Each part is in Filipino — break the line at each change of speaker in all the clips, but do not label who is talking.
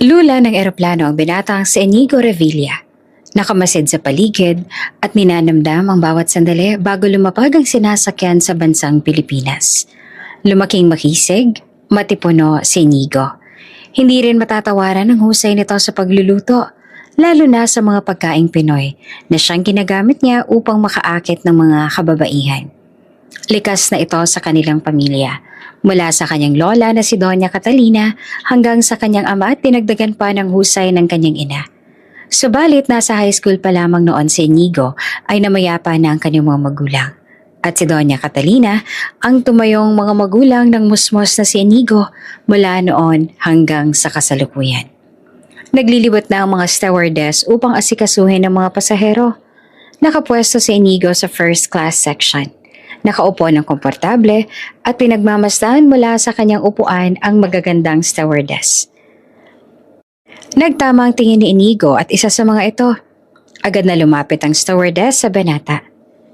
Lula ng eroplano ang binatang si Inigo Revilla. Nakamasid sa paligid at ninanamdam ang bawat sandali bago lumapag ang sinasakyan sa bansang Pilipinas. Lumaking makisig, matipuno si Inigo. Hindi rin matatawaran ang husay nito sa pagluluto, lalo na sa mga pagkaing Pinoy na siyang ginagamit niya upang makaakit ng mga kababaihan. Likas na ito sa kanilang pamilya, mula sa kanyang lola na si Doña Catalina hanggang sa kanyang ama at dinagdagan pa ng husay ng kanyang ina. Subalit nasa high school pa lamang noon si Inigo ay namayapa na ang kanyang mga magulang. At si Doña Catalina ang tumayong mga magulang ng musmos na si Inigo mula noon hanggang sa kasalukuyan. Naglilibot na ang mga stewardess upang asikasuhin ang mga pasahero. Nakapwesto si Inigo sa first class section. Nakaupo ng komportable at pinagmamasdan mula sa kanyang upuan ang magagandang stewardess. Nagtama ang tingin ni Inigo at isa sa mga ito. Agad na lumapit ang stewardess sa banata.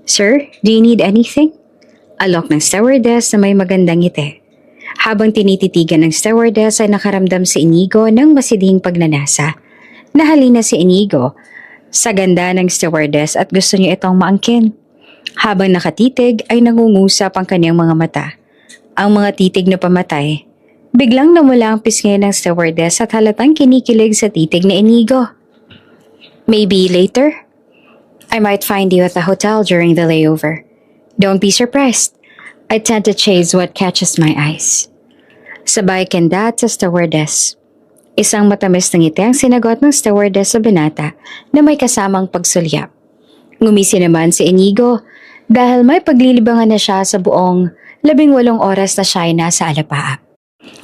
"Sir, do you need anything?" Alok ng stewardess na may magandang ngiti. Habang tinititigan ng stewardess ay nakaramdam si Inigo ng masidhing pagnanasa. Nahalina si Inigo sa ganda ng stewardess at gusto niya itong maangkin. Habang nakatitig ay nangungusap ang kanyang mga mata. Ang mga titig na pamatay. Biglang namula ang pisngi ng stewardess at halatang kinikilig sa titig ni Inigo. "Maybe later? I might find you at the hotel during the layover. Don't be surprised. I tend to chase what catches my eyes." Sabay kendat sa stewardess. Isang matamis na ngiti ang sinagot ng stewardess sa binata na may kasamang pagsulyap. Ngumisi naman si Inigo dahil may paglilibangan na siya sa buong 18 oras na siya ay nasa alapaap.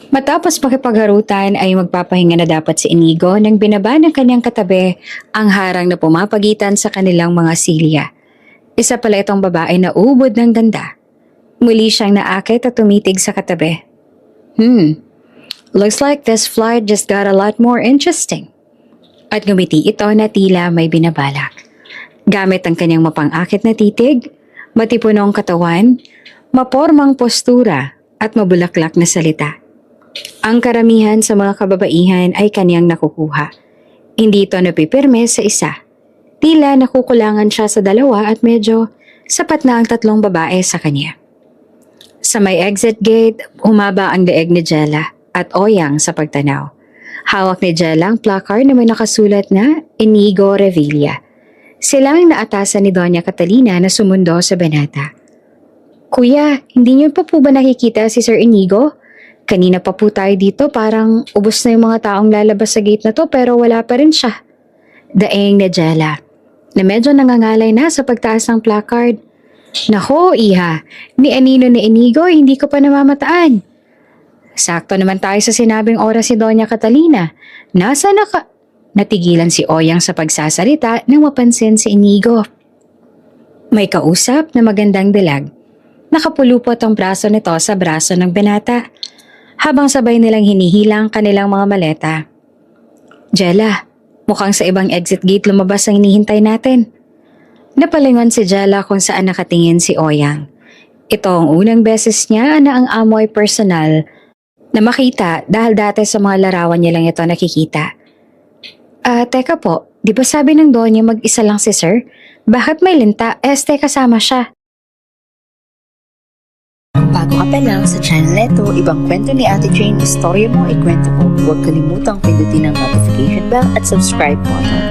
Matapos makipagharutan ay magpapahinga na dapat si Inigo nang binaba ng kanyang katabi ang harang na pumapagitan sa kanilang mga silya. Isa pala itong babae na ubod ng ganda. Muli siyang naakit at tumitig sa katabi. Looks like this flight just got a lot more interesting." At ngumiti ito na tila may binabalak. Gamit ang kanyang mapang-akit na titig, matipunong katawan, mapormang postura at mabulaklak na salita. Ang karamihan sa mga kababaihan ay kanyang nakukuha. Hindi ito napipirme sa isa. Tila nakukulangan siya sa 2 at medyo sapat na ang 3 babae sa kanya. Sa may exit gate, humaba ang leeg ni Jella at oyang sa pagtanaw. Hawak ni Jella ang placard na may nakasulat na Inigo Revilla. Sila ang naatasan ni Doña Catalina na sumundo sa banata. "Kuya, hindi niyo pa po ba nakikita si Sir Inigo? Kanina pa po tayo dito, parang ubos na yung mga taong lalabas sa gate na to pero wala pa rin siya." Daeng ni Jella, na medyo nangangalay na sa pagtaas ng placard. "Nako, iha, ni Anino ni Inigo hindi ko pa namamataan." "Sakto naman tayo sa sinabing oras si Doña Catalina. Nasa naka..." Natigilan si Oyang sa pagsasalita nang mapansin si Inigo. May kausap na magandang dilag. Nakapulupot ang braso nito sa braso ng binata, habang sabay nilang hinihilang kanilang mga maleta. "Jella, mukhang sa ibang exit gate lumabas ang hinihintay natin." Napalingon si Jella kung saan nakatingin si Oyang. Ito ang unang beses niya na ang amoy personal na makita dahil dati sa mga larawan niya lang ito nakikita. Teka po, di ba sabi ng Donya mag-isa lang si Sir? Bakit may linta? Kasama siya."
Bago ka pa lang sa channel neto, ibang kwento ni Ate Jane, istorya mo, ikwento ko. Huwag kalimutang pindutin ang notification bell at subscribe button.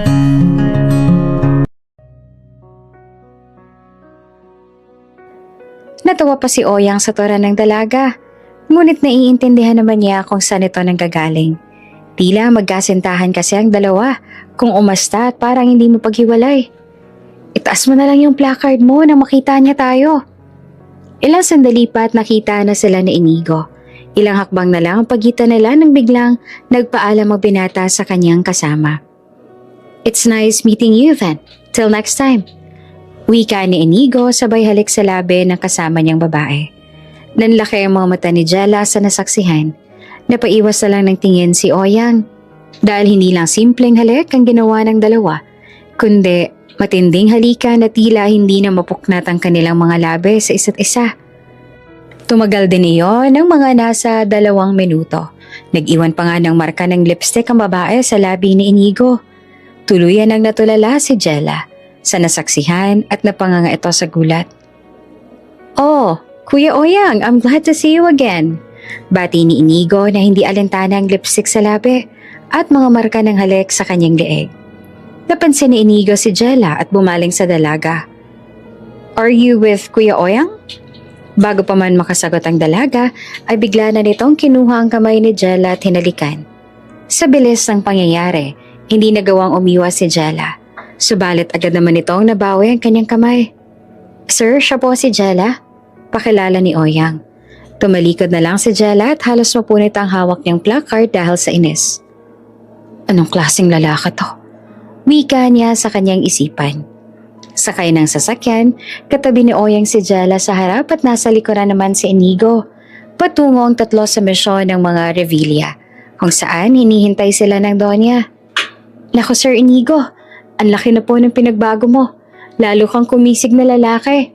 Natawa pa si Oyang sa tura ng dalaga. Ngunit naiintindihan naman niya kung saan ito nanggagaling. Tila magkasintahan kasi ang dalawa kung umasta at parang hindi mo paghiwalay. "Itaas mo na lang yung placard mo nang makita niya tayo." Ilang sandali pa at nakita na sila ni Inigo. Ilang hakbang na lang ang pagitan nila nang biglang nagpaalam ang binata sa kanyang kasama. "It's nice meeting you then. Till next time." Wika ni Inigo sabay halik sa labi ng kasama niyang babae. Nanlaki ang mga mata ni Jella sa nasaksihan. Napaiwas na lang ng tingin si Oyang. Dahil hindi lang simpleng halik ang ginawa ng dalawa, kundi matinding halikan na tila hindi na mapuknat ang kanilang mga labi sa isa't isa. Tumagal din iyon ng mga nasa 2 minuto. Nag-iwan pa nga ng marka ng lipstick ang babae sa labi ni Inigo. Tuluyan ang natulala si Jella sa nasaksihan at napanganga ito sa gulat. "Oh, Kuya Oyang, I'm glad to see you again." Bati ni Inigo na hindi alintana ang lipstick sa labi at mga marka ng halik sa kanyang leeg. Napansin ni Inigo si Jella at bumaling sa dalaga. "Are you with Kuya Oyang?" Bago pa man makasagot ang dalaga, ay bigla na nitong kinuha ang kamay ni Jella at hinalikan. Sa bilis ng pangyayari, hindi nagawang umiwas si Jella. Subalit agad naman itong nabawi ang kanyang kamay. "Sir, siya po si Jella," pakilala ni Oyang. Tumalikod na lang si Jella at halos mapunit ang hawak niyang placard dahil sa inis. Anong klaseng lalaki to? Wika niya sa kanyang isipan. Sakay ng sasakyan, katabi ni Oyang si Jella sa harap at nasa likuran naman si Inigo. Patungo ang tatlo sa misyon ng mga Revilla, kung saan hinihintay sila ng Donya. "Naku Sir Inigo, ang laki na po ng pinagbago mo. Lalo kang kumisig na lalaki.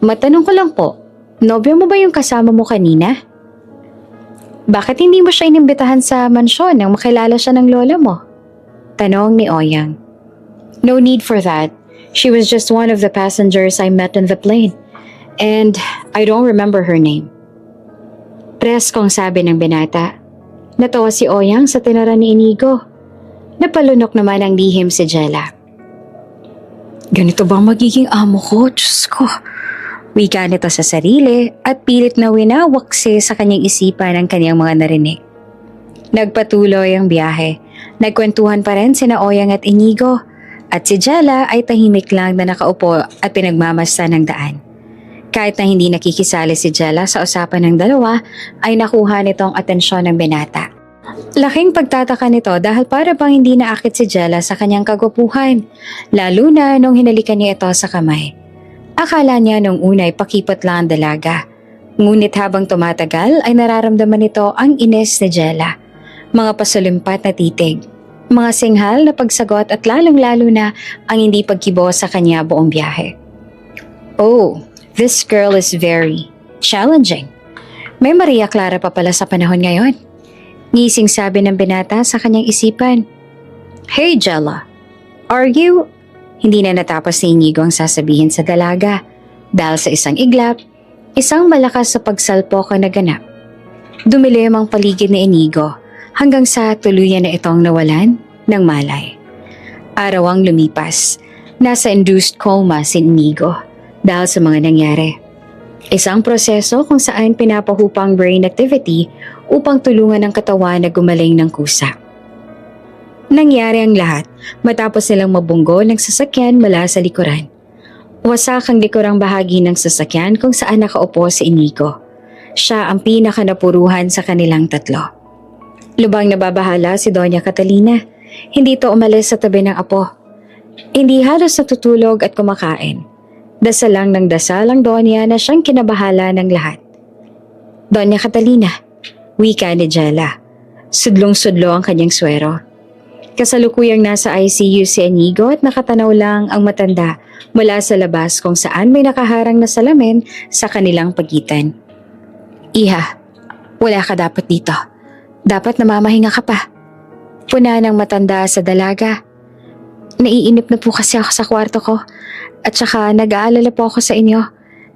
Matanong ko lang po, nobyo mo ba yung kasama mo kanina? Bakit hindi mo siya inimbitahan sa mansyon nang makilala siya ng lola mo?" Tanong ni Oyang. "No need for that. She was just one of the passengers I met on the plane. And I don't remember her name." Preskong sabi ng binata. Natawa si Oyang sa tinara ni Inigo. Napalunok naman ang lihim si Jella. "Ganito bang magiging amo ko? Diyos ko." Wika nito sa sarili at pilit na winawaksi sa kanyang isipan ang kanyang mga narinig. Nagpatuloy ang biyahe. Nagkwentuhan pa rin sina Oyang at Inigo. At si Jella ay tahimik lang na nakaupo at pinagmamasta ng daan. Kahit na hindi nakikisali si Jella sa usapan ng dalawa, ay nakuha nitong atensyon ng binata. Laking pagtataka nito dahil para bang hindi naakit si Jella sa kanyang kagupuhan, lalo na nung hinalikan niya ito sa kamay. Akala niya nung una ay pakipot lang ang dalaga. Ngunit habang tumatagal ay nararamdaman nito ang ines ni Jella. Mga pasalimpat na titig. Mga singhal na pagsagot at lalong-lalo na ang hindi pagkibo sa kanya buong biyahe. "Oh, this girl is very challenging. May Maria Clara pa pala sa panahon ngayon." Ngising sabi ng binata sa kanyang isipan. "Hey Jella, are you..." Hindi na natapos ni Inigo ang sasabihin sa dalaga dahil sa isang iglap, isang malakas sa pagsalpok ang naganap. Dumilim ang paligid ni Inigo hanggang sa tuluyan na itong nawalan ng malay. Araw ang lumipas. Nasa induced coma si Inigo dahil sa mga nangyari. Isang proseso kung saan pinapahupang brain activity upang tulungan ang katawan na gumaling ng kusa. Nangyari ang lahat matapos nilang mabunggo ng sasakyan mula sa likuran. Wasak ang likurang bahagi ng sasakyan kung saan nakaupo si Inigo. Siya ang pinakanapuruhan sa kanilang tatlo. Lubang nababahala si Doña Catalina. Hindi to umalis sa tabi ng apo. Hindi halos natutulog at kumakain. Dasal lang ng dasal ang Doña na siyang kinabahala ng lahat. "Doña Catalina," wika ni Jella. Sudlong-sudlo ang kanyang swero. Kasalukuyang nasa ICU si Inigo at nakatanaw lang ang matanda mula sa labas kung saan may nakaharang na salamin sa kanilang pagitan. "Iha, wala ka dapat dito. Dapat namamahinga ka pa." Puna ng matanda sa dalaga. "Naiinip na po kasi ako sa kwarto ko at saka nag-aalala po ako sa inyo.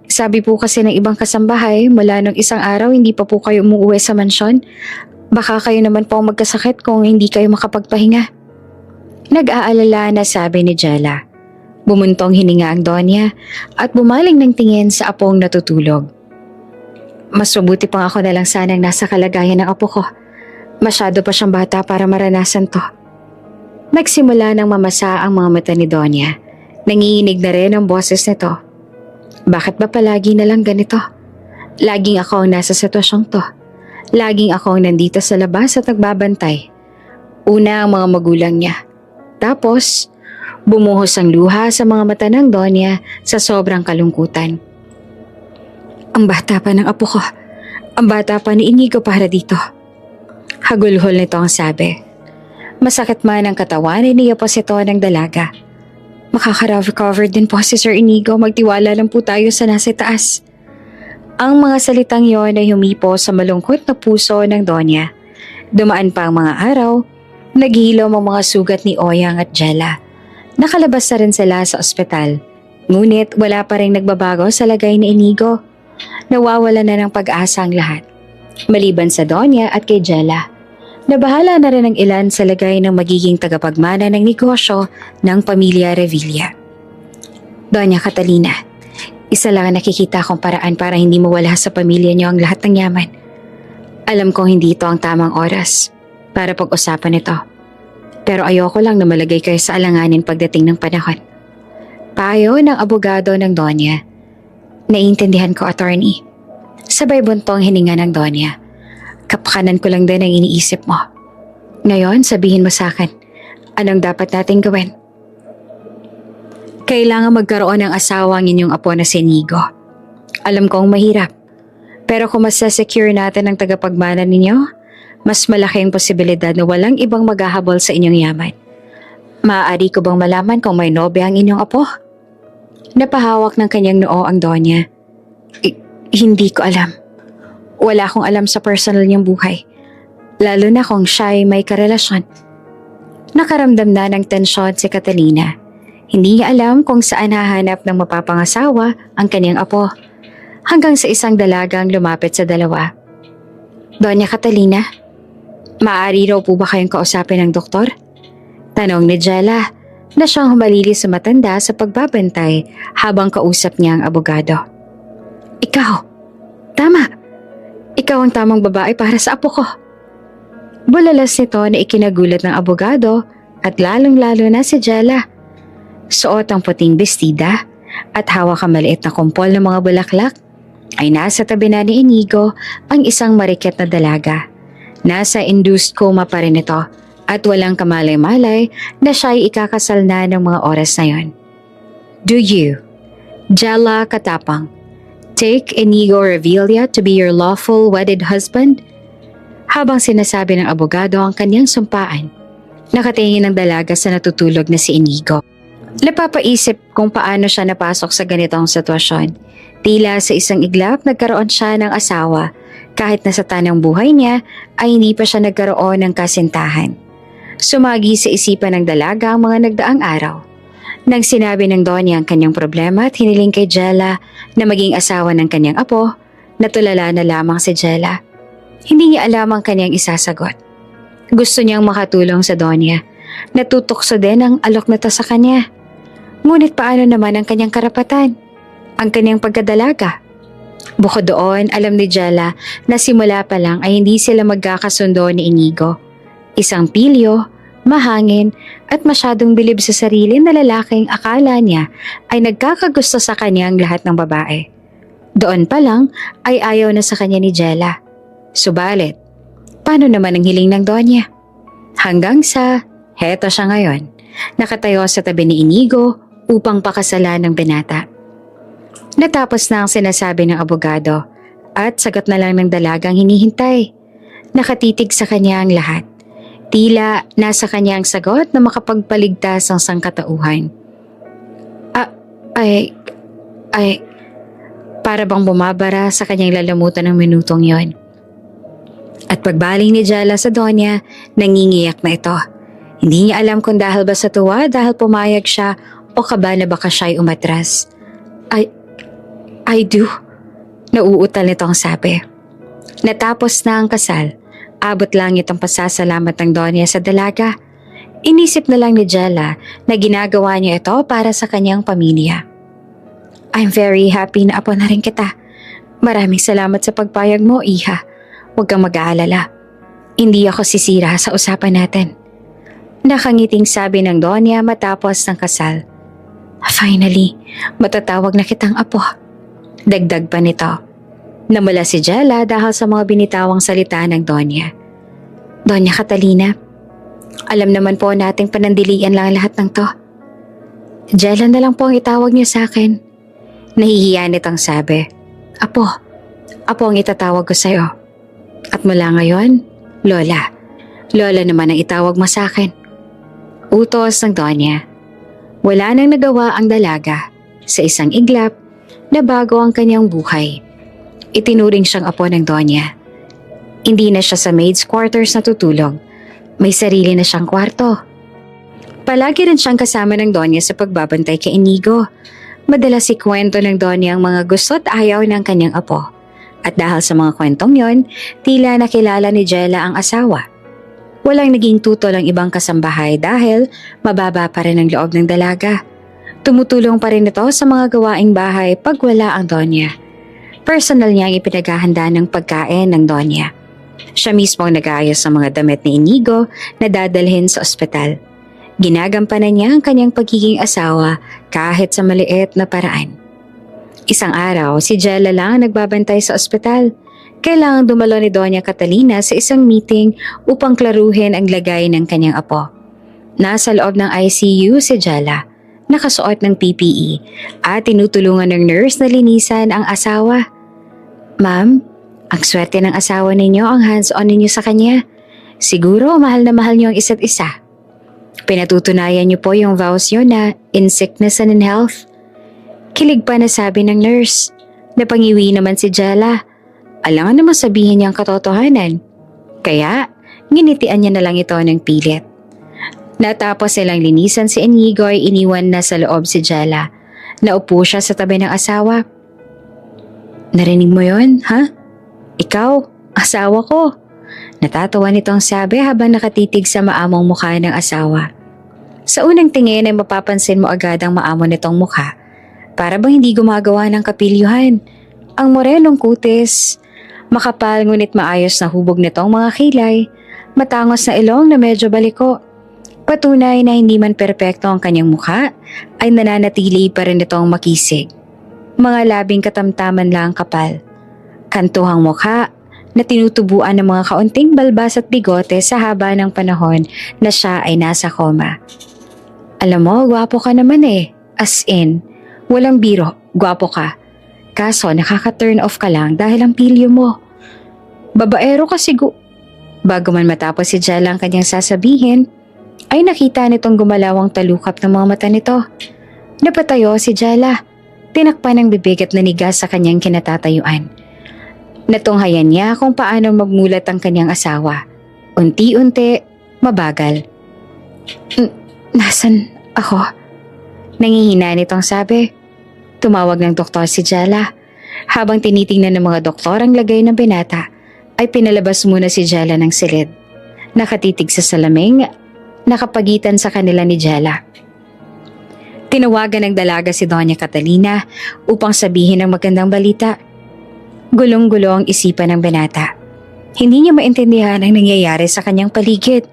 Sabi po kasi ng ibang kasambahay mula nung isang araw hindi pa po kayo umuwi sa mansyon. Baka kayo naman po magkasakit kung hindi kayo makapagpahinga." Nag-aalala na sabi ni Jella. Bumuntong hininga ang Donya at bumaling ng tingin sa apong natutulog. "Mas mabuti pang ako na lang sanang nasa kalagayan ng apo ko. Masyado pa siyang bata para maranasan to." Nagsimula ng mamasa ang mga mata ni Donya. Nanginginig na rin ang boses nito. "Bakit ba palagi na lang ganito? Laging ako ang nasa sitwasyong to. Laging ako ang nandito sa labas at nagbabantay. Una ang mga magulang niya. Tapos, bumuhos ang luha sa mga mata ng Donya sa sobrang kalungkutan. Ang bata pa ng apo ko. Ang bata pa ni Inigo para dito." Hagulhol nito ang sabi. Masakit man ang katawan, iniyapos ito ng dalaga. "Makaka-recover din po si Sir Inigo, magtiwala lang po tayo sa nasa taas." Ang mga salitang yon ay humipo sa malungkot na puso ng Donya. Dumaan pa ang mga araw, naghihilom ang mga sugat ni Oyang at Jella. Nakalabas na rin sila sa ospital, ngunit wala pa rin nagbabago sa lagay ni Inigo. Nawawala na ng pag-asa ang lahat, maliban sa Donya at kay Jella. Nabahala na rin ang ilan sa lagay ng magiging tagapagmana ng negosyo ng pamilya Revilla. Doña Catalina, isa lang ang nakikita kong paraan para hindi mawala sa pamilya niyo ang lahat ng yaman. Alam kong hindi ito ang tamang oras para pag-usapan ito. Pero ayoko lang na malagay kayo sa alanganin pagdating ng panahon. Payo ng abogado ng Donya. Naiintindihan ko, attorney. Sabay buntong hininga ng Donya. Kapakanan ko lang din ang iniisip mo. Ngayon, sabihin mo sa akin, anong dapat nating gawin? Kailangan magkaroon ng asawa ang inyong apo na si Inigo. Alam kong mahirap, pero kung mas secure natin ang tagapagmana ninyo, mas malaki ang posibilidad na walang ibang maghahabol sa inyong yaman. Maaari ko bang malaman kung may nobya ang inyong apo? Napahawak ng kanyang noo ang Donya. Hindi ko alam. Wala akong alam sa personal niyang buhay, lalo na kung siya ay may karelasyon. Nakaramdam na ng tensyon si Catalina. Hindi niya alam kung saan hahanap ng mapapangasawa ang kanyang apo, hanggang sa isang dalagang lumapit sa dalawa. Doña Catalina, maaari raw po ba kayong kausapin ng doktor? Tanong ni Jella na siyang humalili sa matanda sa pagbabantay habang kausap niya ang abogado. Ikaw, tama. Ikaw ang tamang babae para sa apo ko. Bulalas nito na ikinagulat ng abogado at lalong-lalo na si Jella. Suot ang puting bestida at hawak ang maliit na kumpol ng mga bulaklak, ay nasa tabi na ni Inigo ang isang marikit na dalaga. Nasa induced coma pa rin ito at walang kamalay-malay na siya ay ikakasal na ng mga oras na yon. Do you, Jella Katapang, take Inigo Revilla to be your lawful wedded husband? Habang sinasabi ng abogado ang kanyang sumpaan, nakatingin ang dalaga sa natutulog na si Inigo. Napapaisip kung paano siya napasok sa ganitong sitwasyon. Tila sa isang iglap nagkaroon siya ng asawa, kahit na sa tanang buhay niya ay hindi pa siya nagkaroon ng kasintahan. Sumagi sa isipan ng dalaga ang mga nagdaang araw. Nang sinabi ng Donya ang kanyang problema at hiniling kay Jella na maging asawa ng kanyang apo, natulala na lamang si Jella. Hindi niya alam ang kanyang isasagot. Gusto niyang makatulong sa Donya. Natutokso din ang alok na to sa kanya. Ngunit paano naman ang kanyang karapatan? Ang kanyang pagkadalaga? Bukod doon, alam ni Jella na simula pa lang ay hindi sila magkakasundo ni Inigo. Isang pilyo, mahangin at masyadong bilib sa sarili na lalaking akala niya ay nagkakagusto sa kanya ang lahat ng babae. Doon pa lang ay ayaw na sa kanya ni Jella. Subalit, paano naman ang hiling ng Donya? Hanggang sa, heto siya ngayon, nakatayo sa tabi ni Inigo upang pakasalan ng binata. Natapos na ang sinasabi ng abogado at sagot na lang ng dalagang hinihintay. Nakatitig sa kanya ang lahat. Tila nasa kanya ang sagot na makapagpaligtas ang sangkatauhan. Para bang bumabara sa kanyang lalamutan ng minutong yon. At pagbaling ni Jella sa Donya, nangingiyak na ito. Hindi niya alam kung dahil ba sa tuwa dahil pumayag siya o kaba na baka siya'y umatras. I do. Nauutal nito ang sabi. Natapos na ang kasal. Abot langit ang pasasalamat ng Donya sa dalaga. Inisip na lang ni Jella na ginagawa niya ito para sa kanyang pamilya. I'm very happy na apo na rin kita. Maraming salamat sa pagpayag mo, Iha. Huwag kang mag-aalala. Hindi ako sisira sa usapan natin. Nakangiting sabi ng Donya matapos ng kasal. Finally, matatawag na kitang apo. Dagdag pa nito. Namula si Jella dahil sa mga binitawang salita ng Donya. Doña Catalina, alam naman po nating panandilian lang lahat ng to. Jella na lang po ang itawag niyo sa akin. Nahihiya nitong sabi. Apo ang itatawag ko sa'yo. At mula ngayon, Lola. Lola naman ang itawag mo sa akin. Utos ng Donya. Wala nang nagawa ang dalaga sa isang iglap na bago ang kanyang buhay. Itinuring siyang apo ng Donya. Hindi na siya sa maid's quarters natutulog. May sarili na siyang kwarto. Palagi rin siyang kasama ng Donya sa pagbabantay kay Inigo. Madalas ikwento ng Donya ang mga gusto at ayaw ng kanyang apo. At dahil sa mga kwentong yon, tila nakilala ni Jella ang asawa. Walang naging tutol ang ibang kasambahay dahil mababa pa rin ang loob ng dalaga. Tumutulong pa rin ito sa mga gawaing bahay pag wala ang Donya. Personal niya ang ipinaghahanda ng pagkain ng Donya. Siya mismo ang nag-aayos ng mga damit ni Inigo na dadalhin sa ospital. Ginagampanan niya ang kanyang pagiging asawa kahit sa maliit na paraan. Isang araw, si Jella lang ang nagbabantay sa ospital. Kailangang dumalo ni Doña Catalina sa isang meeting upang klaruhin ang lagay ng kanyang apo. Nasa loob ng ICU si Jella, nakasuot ng PPE at tinutulungan ng nurse na linisan ang asawa. Ma'am, ang swerte ng asawa ninyo ang hands-on ninyo sa kanya. Siguro mahal na mahal niyo ang isa't isa. Pinatutunayan niyo po yung vows niyo na in sickness and in health. Kilig pa na sabi ng nurse. Napangiwi naman si Jella. Alangan naman sabihin niya ang katotohanan. Kaya, nginitian niya na lang ito ng pilit. Natapos silang linisan si Inigo ay iniwan na sa loob si Jella. Naupo siya sa tabi ng asawa. Narinig mo yon, ha? Ikaw, asawa ko. Natatawa nitong sabi habang nakatitig sa maamong mukha ng asawa. Sa unang tingin ay mapapansin mo agad ang maamo nitong mukha. Para bang hindi gumagawa ng kapilyuhan. Ang morenong kutis, makapal ngunit maayos na hubog nitong mga kilay, matangos na ilong na medyo baliko. Patunay na hindi man perpekto ang kanyang mukha, ay nananatili pa rin itong makisig. Mga labing katamtaman lang kapal. Kantuhang mukha na tinutubuan ng mga kaunting balbas at bigote sa haba ng panahon na siya ay nasa koma. Alam mo, gwapo ka naman eh. As in, walang biro, gwapo ka. Kaso nakaka-turn off ka lang dahil ang pilyo mo. Babaero ka Bago man matapos si Jella ang kanyang sasabihin, ay nakita nitong gumalawang talukap ng mga mata nito. Napatayo si Jella. Tinakpan ng bibig at nanigas sa kanyang kinatatayuan. Natunghayan niya kung paano magmulat ang kanyang asawa. Unti-unti, mabagal. Nasaan ako? Nangihina nitong sabi. Tumawag ng doktor si Jella. Habang tinitingnan ng mga doktor ang lagay ng binata, ay pinalabas muna si Jella ng silid. Nakatitig sa salaming, nakapagitan sa kanila ni Jella. Tinawagan ng dalaga si Doña Catalina upang sabihin ang magandang balita. Gulong-gulo ang isipan ng binata. Hindi niya maintindihan ang nangyayari sa kanyang paligid.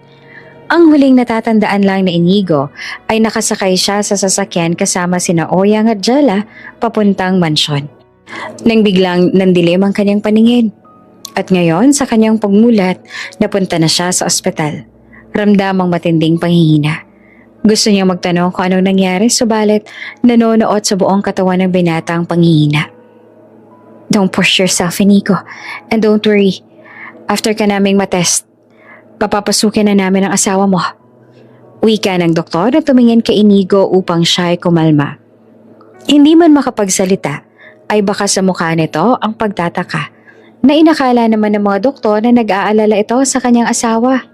Ang huling natatandaan lang ni Inigo ay nakasakay siya sa sasakyan kasama sina Oyang at Jella papuntang mansyon. Nang biglang nandilim ang kanyang paningin. At ngayon sa kanyang pagmulat, napunta na siya sa ospital. Ramdam ang matinding panghihina. Gusto niya magtanong kung anong nangyari subalit nanonood sa buong katawan ng binata ang panghihina. Don't push yourself, Inigo. And don't worry. After ka naming matest, papapasukin na namin ang asawa mo. Wika ng doktor na tumingin kay Inigo upang siya ay kumalma. Hindi man makapagsalita, ay baka sa mukha nito ang pagtataka na inakala naman ng mga doktor na nag-aalala ito sa kanyang asawa.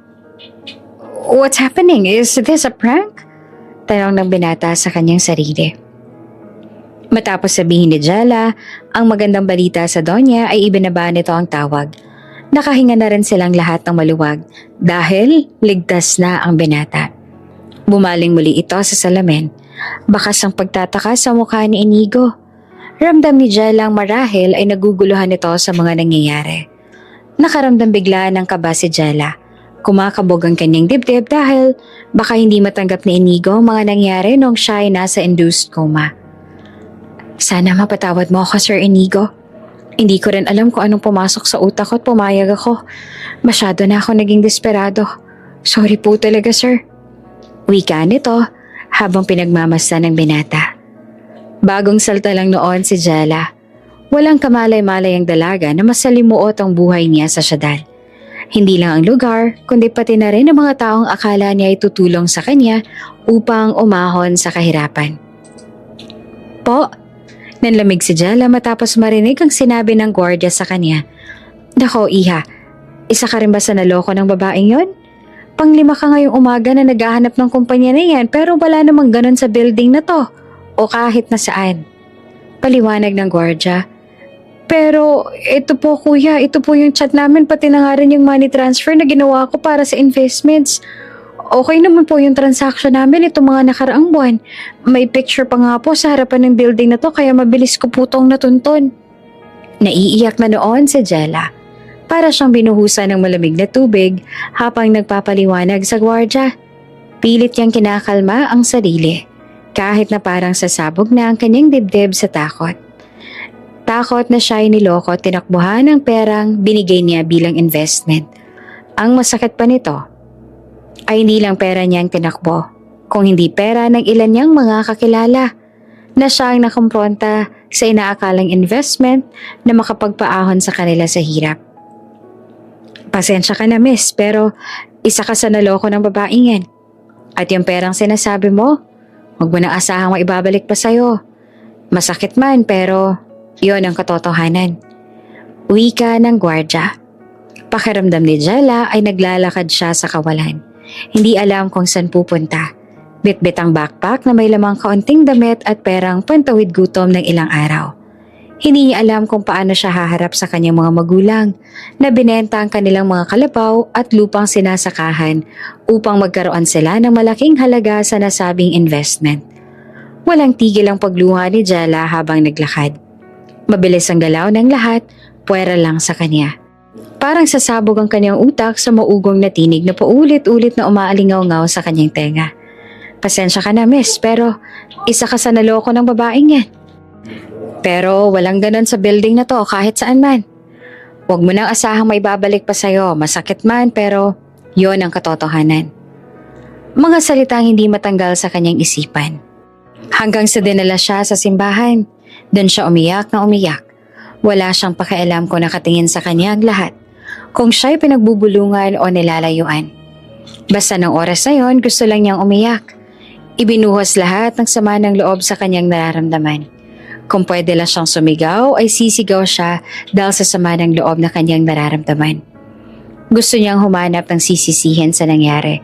What's happening? Is this a prank? Tanong ng binata sa kanyang sarili. Matapos sabihin ni Jella ang magandang balita sa Donya ay ibinaba nito ang tawag. Nakahinga na rin silang lahat ng maluwag dahil ligtas na ang binata. Bumaling muli ito sa salamin. Bakas ang pagtataka sa mukha ni Inigo. Ramdam ni Jella ang marahil ay naguguluhan ito sa mga nangyayari. Nakaramdam bigla ng kaba si Jella. Kumakabog ang kanyang dibdib dahil baka hindi matanggap ni Inigo ang mga nangyari noong siya ay nasa induced coma. Sana mapatawad mo ako, Sir Inigo. Hindi ko rin alam kung anong pumasok sa utak ko at pumayag ako. Masyado na ako naging desperado. Sorry po talaga, sir. Wika nito habang pinagmamasdan ng binata. Bagong salta lang noon si Jella. Walang kamalay-malay ang dalaga na masalimuot ang buhay niya sa syudad. Hindi lang ang lugar, kundi pati na rin ang mga taong akala niya ay tutulong sa kanya upang umahon sa kahirapan. Po, nanlamig si Jella matapos marinig ang sinabi ng gwardiya sa kanya. Nako, iha, Isa ka rin ba sa naloko ng babaeng yon? Panglima ka ngayong umaga na naghahanap ng kumpanya na yan pero wala namang ganon sa building na to o kahit na saan. Paliwanag ng gwardya. Pero ito po kuya, ito po yung chat namin pati na nga rin yung money transfer na ginawa ko para sa investments. Okay naman po yung transaction namin itong mga nakaraang buwan. May picture pa nga po sa harapan ng building na to kaya mabilis ko po tong natuntun. Naiiyak na noon si Jella. Para siyang binuhusan ng malamig na tubig habang nagpapaliwanag sa gwardya. Pilit niyang kinakalma ang sarili kahit na parang sasabog na ang kanyang dibdib sa takot. Takot na siya ay niloko at tinakbuhan ng perang binigay niya bilang investment. Ang masakit pa nito ay hindi lang pera niya ang tinakbo, kung hindi pera ng ilan niyang mga kakilala na siya ang nakumpronta sa inaakalang investment na makapagpaahon sa kanila sa hirap. Pasensya ka na miss, pero isa ka sa naloko ng babaeng yan. At yung perang sinasabi mo, huwag mo nang asahang maibabalik pa sa'yo. Masakit man pero yon ang katotohanan. Wika ng gwardya. Pakiramdam ni Jella ay naglalakad siya sa kawalan. Hindi alam kung saan pupunta. Bitbit ang backpack na may lamang kaunting damit at perang pantawid gutom ng ilang araw. Hindi niya alam kung paano siya haharap sa kanyang mga magulang na binenta ang kanilang mga kalabaw at lupang sinasakahan upang magkaroon sila ng malaking halaga sa nasabing investment. Walang tigil ang pagluha ni Jella habang naglakad. Mabilis ang galaw ng lahat, puwera lang sa kanya. Parang sasabog ang kanyang utak sa maugong na tinig na paulit-ulit na umaalingaw-ngaw sa kanyang tenga. Pasensya ka na miss, pero isa ka sa naloko ng babaeng yan. Pero walang ganon sa building na to kahit saan man. Huwag mo nang asahang may babalik pa sa'yo, masakit man pero yon ang katotohanan. Mga salitang hindi matanggal sa kanyang isipan. Hanggang sa dinala siya sa simbahan, doon siya umiyak na umiyak. Wala siyang pakialam kung nakatingin sa kanya ang lahat, kung siya'y pinagbubulungan o nilalayuan. Basta ng oras na yon, gusto lang niyang umiyak. Ibinuhos lahat ng sama ng loob sa kanyang nararamdaman. Kung pwede lang siyang sumigaw, ay sisigaw siya dahil sa sama ng loob na kanyang nararamdaman. Gusto niyang humanap ng sisisihin sa nangyari.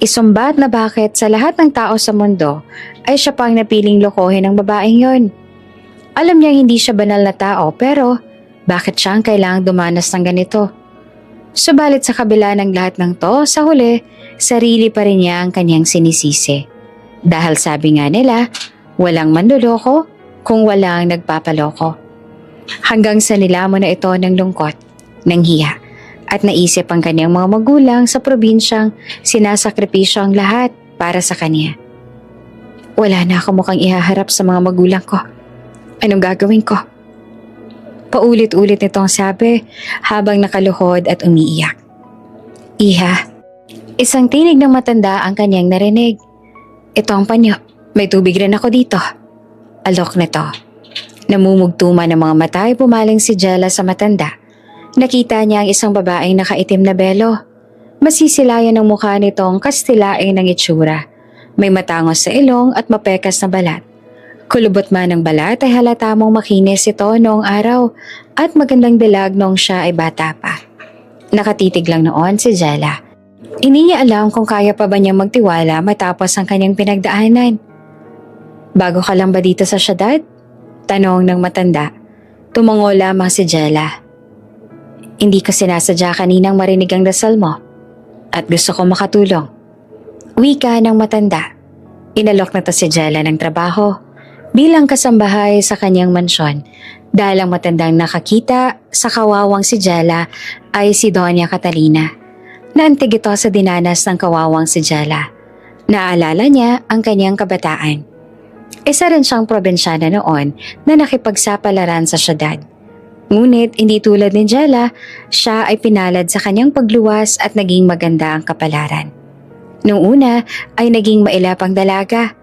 Isumbat na bakit sa lahat ng tao sa mundo ay siya pang napiling lokohin ng babaeng yon. Alam niya hindi siya banal na tao pero bakit siya ang kailangang dumanas ng ganito? Subalit sa kabila ng lahat ng to, sa huli, sarili pa rin niya ang kanyang sinisisi. Dahil sabi nga nila, walang manloloko kung walang nagpapaloko. Hanggang sa nilamon na ito ng lungkot, ng hiya, at naisip ang kanyang mga magulang sa probinsyang sinasakripisyo ang lahat para sa kanya. Wala na ako mukhang ihaharap sa mga magulang ko. Anong gagawin ko? Paulit-ulit nitong sabi habang nakaluhod at umiiyak. Iha, isang tinig ng matanda ang kanyang narinig. Ito ang panyo, may tubig rin ako dito. Alok nito. Namumugtuma ng mga mata ay pumaling si Jella sa matanda. Nakita niya ang isang babaeng nakaitim na belo. Masisilayan ang mukha nitong kastilaing ng itsura. May matangos sa ilong at mapekas na balat. Kulubot man ng balat ay halata mong makinis ito noong araw at magandang dilag noong siya ay bata pa. Nakatitig lang noon si Jella. Hindi niya alam kung kaya pa ba niyang magtiwala matapos ang kanyang pinagdaanan. Bago ka lang ba dito sa syudad? Tanong ng matanda. Tumango lamang si Jella. Hindi ko sinasadya kaninang marinig ang dasal mo at gusto ko makatulong. Wika ng matanda. Inalok na to si Jella ng trabaho bilang kasambahay sa kanyang mansyon dahil ang matandang nakakita sa kawawang si Jella ay si Doña Catalina. Naantig ito sa dinanas ng kawawang si Jella. Naalala niya ang kanyang kabataan. Isa rin siyang probinsyana noon na nakipagsapalaran sa syudad. Ngunit hindi tulad ni Jella, siya ay pinalad sa kanyang pagluwas at naging maganda ang kapalaran. Noong una ay naging mailapang dalaga.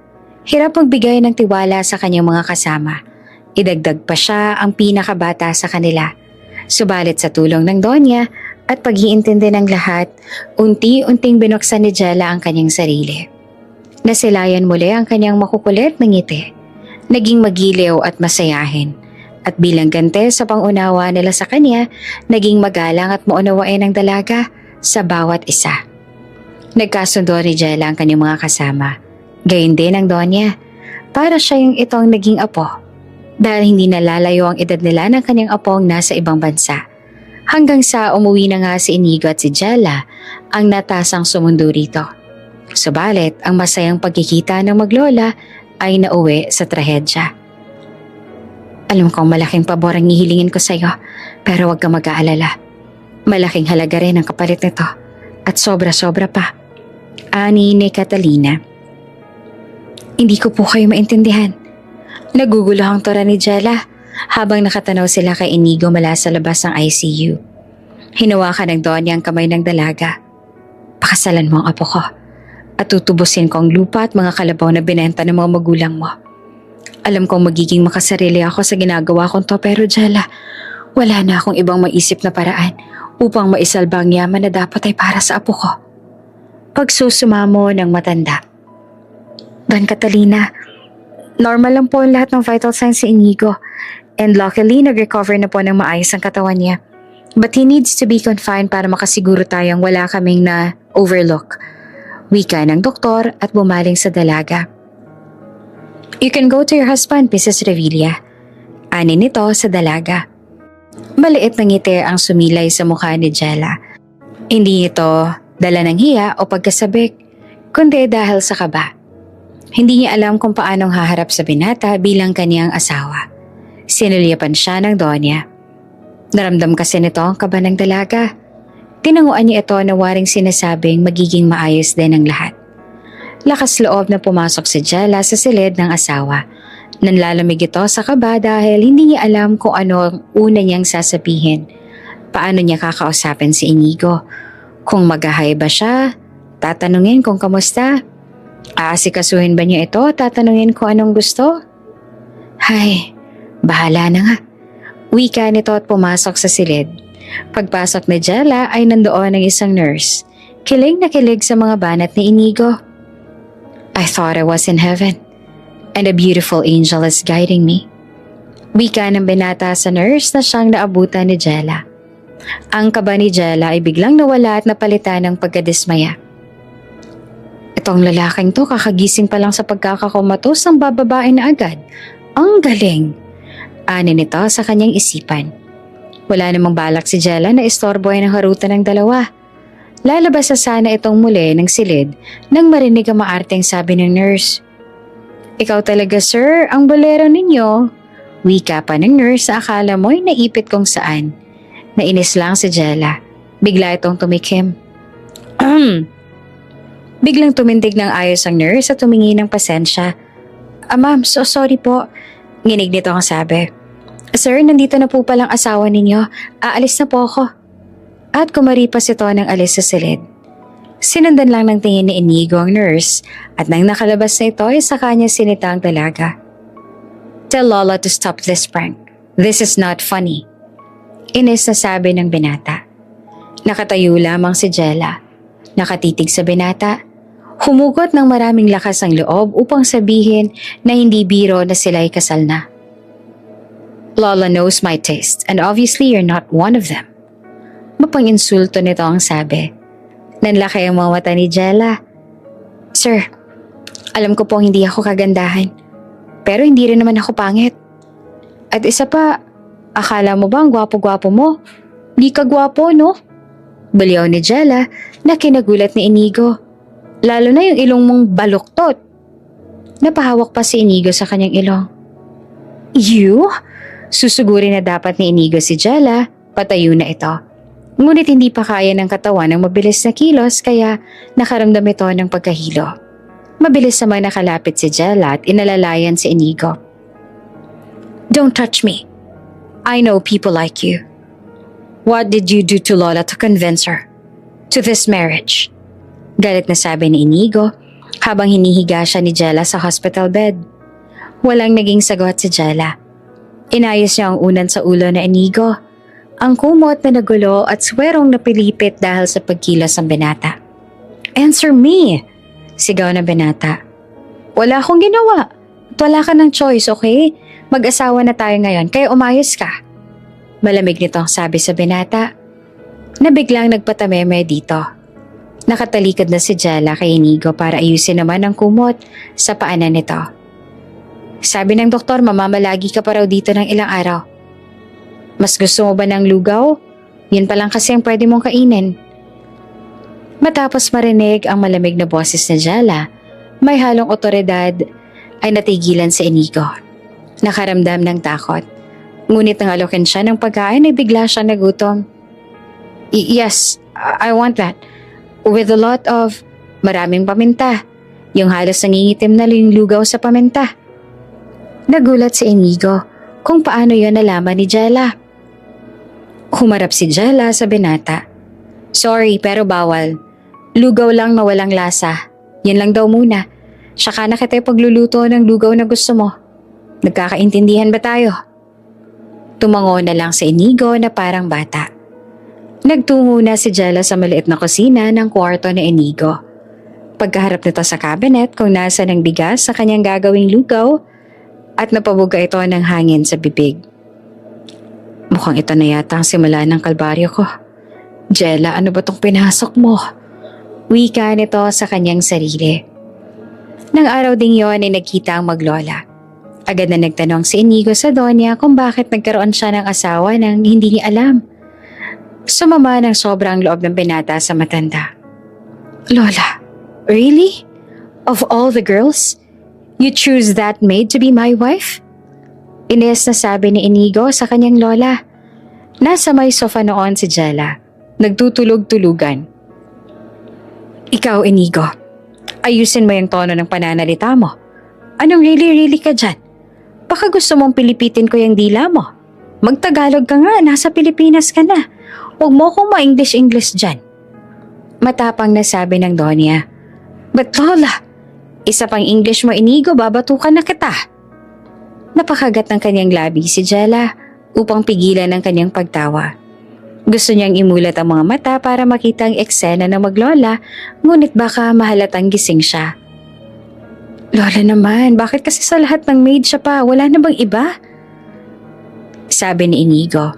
Hirap magbigay ng tiwala sa kanyang mga kasama. Idagdag pa siya ang pinakabata sa kanila. Subalit sa tulong ng Donya at pag-iintindi ng lahat, unti-unting binuksan ni Jella ang kanyang sarili. Nasilayan muli ang kanyang makukulit na ngiti. Naging magiliw at masayahin. At bilang gante sa pangunawa nila sa kanya, naging magalang at maunawain ang dalaga sa bawat isa. Nagkasundo ni Jella ang kanyang mga kasama. Gayun din ang Donya. Para siya yung itong naging apo. Dahil hindi nalalayo ang edad nila ng kanyang apong nasa ibang bansa. Hanggang sa umuwi na nga si Inigo at si Jella ang natasang sumundo rito. Subalit, ang masayang pagkikita ng maglola ay nauwi sa trahedya. Alam kong malaking pabor ang hihilingin ko sa iyo, pero huwag kang mag-aalala. Malaking halaga rin ang kapalit nito at sobra-sobra pa. Ani ni Catalina. Hindi ko po kayo maintindihan. Nagugulo ang tora ni Jella habang nakatanaw sila kay Inigo mula sa labas ng ICU. Hinawakan ng Donya ang kamay ng dalaga. Pakasalan mo ang apo ko at tutubusin ko ang lupa at mga kalabaw na binenta ng mga magulang mo. Alam kong magiging makasarili ako sa ginagawa kong to, pero Jella, wala na akong ibang maisip na paraan upang maisalba ang yaman na dapat ay para sa apo ko. Pagsusumamo ng matanda. Don Catalina, normal lang po ang lahat ng vital signs si Inigo, and luckily nag-recover na po ng maayos ang katawan niya. But he needs to be confined para makasiguro tayong wala kaming na overlook. Wika ng doktor at bumaling sa dalaga. You can go to your husband, Mrs. Revilla. Ani nito sa dalaga. Maliit na ngiti ang sumilay sa mukha ni Jella. Hindi ito dala ng hiya o pagkasabik, kundi dahil sa kaba. Hindi niya alam kung paanong haharap sa binata bilang kaniyang asawa. Sinulyapan siya ng Donya. Naramdam kasi nito ang kaba ng dalaga. Tinanguan niya ito na waring sinasabing magiging maayos din ang lahat. Lakas loob na pumasok si Jella sa silid ng asawa. Nanlalamig ito sa kaba dahil hindi niya alam kung ano ang una niyang sasabihin. Paano niya kakausapin si Inigo? Kung mag-hi ba siya? Tatanungin kung kamusta? Aasikasuhin ba niya ito? Tatanungin kung anong gusto? Hay, bahala na nga. Wika nito at pumasok sa silid. Pagpasok ni Jella ay nandoon ang isang nurse. Kilig na kilig sa mga banat ni Inigo. I thought I was in heaven, and a beautiful angel is guiding me. Wika ng binata sa nurse na siyang naabutan ni Jella. Ang kaba ni Jella ay biglang nawala at napalitan ng pagkadismaya. Itong lalaking to kakagising pa lang sa pagkakakomatos ng bababae na agad. Ang galing! Ani nito sa kanyang isipan. Wala namang balak si Jella na istorboy ng harutan ng dalawa. Lalabas na sana itong muli ng silid nang marinig ang maarteng sabi ng nurse. Ikaw talaga sir, ang bolero ninyo. Wika pa ng nurse sa akala mo'y naipit kung saan. Nainis lang si Jella. Bigla itong tumikim. Biglang tumindig ng ayos ang nurse at tumingi ng pasensya. Ma'am, so sorry po. Nginig nito ang sabi. Sir, nandito na po palang asawa ninyo. Aalis na po ako. At kumaripas ito ng alis sa silid. Sinundan lang ng tingin ni Inigo ang nurse at nang nakalabas na ito ay sa kanya sinita ang dalaga. Tell Lola to stop this prank. This is not funny. Inis na sabi ng binata. Nakatayo lamang si Jella. Nakatitig sa binata. Humugot ng maraming lakas ang loob upang sabihin na hindi biro na sila'y kasal na. Lola knows my taste and obviously you're not one of them. Mapang-insulto nito ang sabi. Nanlaki ang mga mata ni Jella. Sir, alam ko pong hindi ako kagandahan. Pero hindi rin naman ako pangit. At isa pa, akala mo ba ang gwapo-gwapo mo? Di ka gwapo, no? Baliw ni Jella na kinagulat ni Inigo. Lalo na yung ilong mong baluktot. Napahawak pa si Inigo sa kanyang ilong. You? Susugurin na dapat ni Inigo si Jella, patayo na ito. Ngunit hindi pa kaya ng katawan ng mabilis na kilos kaya nakaramdam ito ng pagkahilo. Mabilis naman nakalapit si Jella at inalalayan si Inigo. Don't touch me. I know people like you. What did you do to Lola to convince her to this marriage? Galit na sabi ni Inigo habang hinihiga siya ni Jella sa hospital bed. Walang naging sagot si Jella. Inayos niya ang unan sa ulo na Inigo. Ang kumot na nagulo at swerong napilipit dahil sa pagkilos ng binata. Answer me! Sigaw ng binata. Wala akong ginawa. At wala ka ng choice, okay? Mag-asawa na tayo ngayon, kaya umayos ka. Malamig nito ang sabi sa binata na biglang nagpatameme dito. Nakatalikod na si Jella kay Inigo para ayusin naman ang kumot sa paanan nito. Sabi ng doktor, mamamalagi ka pa raw dito ng ilang araw. Mas gusto mo ba ng lugaw? Yun pa lang kasi ang pwede mong kainin. Matapos marinig ang malamig na boses ni Jella, may halong otoridad ay natigilan si Inigo. Nakaramdam ng takot. Ngunit nang alokin siya ng pagkain ay bigla siya nagutom. Yes, I want that. With a lot of maraming paminta. Yung halos nangingitim na yung lugaw sa paminta. Nagulat si Inigo kung paano yon nalaman ni Jella. Humarap si Jella sa binata. Sorry pero bawal. Lugaw lang na walang lasa. Yan lang daw muna. Saka na kita pagluluto ng lugaw na gusto mo. Nagkakaintindihan ba tayo? Tumango na lang si Inigo na parang bata. Nagtungo na si Jella sa maliit na kusina ng kwarto ni Inigo. Pagkaharap nito sa cabinet kung nasa ng bigas sa kanyang gagawing lugaw at napabuga ito ng hangin sa bibig. Mukhang ito na yata ang simula ng kalbaryo ko. Jella, ano ba tong pinasok mo? Wika nito sa kanyang sarili. Nang araw ding yon ay nagkita ang maglola. Agad na nagtanong si Inigo sa Donya kung bakit nagkaroon siya ng asawa nang hindi niya alam. Sumama ng sobrang loob ng binata sa matanda. Lola, really? Of all the girls, you choose that maid to be my wife? Ines na sabi ni Inigo sa kanyang lola. Nasa may sofa noon si Jella, nagtutulog-tulugan. Ikaw, Inigo, ayusin mo yung tono ng pananalita mo. Anong really ka dyan? Baka gusto mong pilipitin ko yung dila mo. Magtagalog ka nga, nasa Pilipinas ka na. Huwag mo kong ma-English dyan. Matapang na sabi ng Donya. But Lola, isa pang English mo, Inigo, babatukan na kita. Napakagat ng kanyang labi si Jella upang pigilan ang kanyang pagtawa. Gusto niyang imulat ang mga mata para makita ang eksena ng maglola, ngunit baka mahalatang gising siya. Lola naman, bakit kasi sa lahat ng maid siya pa? Wala na bang iba? Sabi ni Inigo.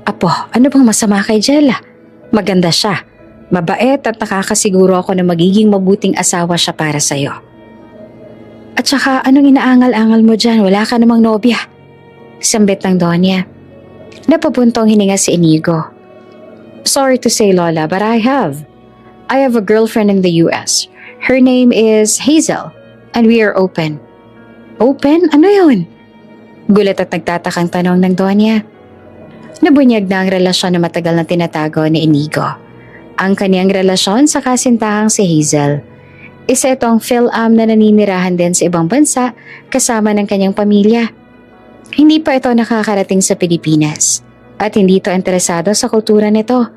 Apo, ano bang masama kay Jella? Maganda siya, mabait at nakakasiguro ako na magiging mabuting asawa siya para sa'yo. At saka anong inaangal-angal mo dyan? Wala ka namang nobya. Sambit ng Donya. Napapuntong hininga si Inigo. Sorry to say, Lola, but I have a girlfriend in the US. Her name is Hazel, and we are open. Open? Ano yun? Gulat at nagtatakang tanong ng Donya. Nabunyag na ang relasyon na matagal na tinatago ni Inigo. Ang kanyang relasyon sa kasintahang si Hazel. Isa itong Phil-Am na naninirahan din sa ibang bansa kasama ng kanyang pamilya. Hindi pa ito nakakarating sa Pilipinas at hindi ito interesado sa kultura nito,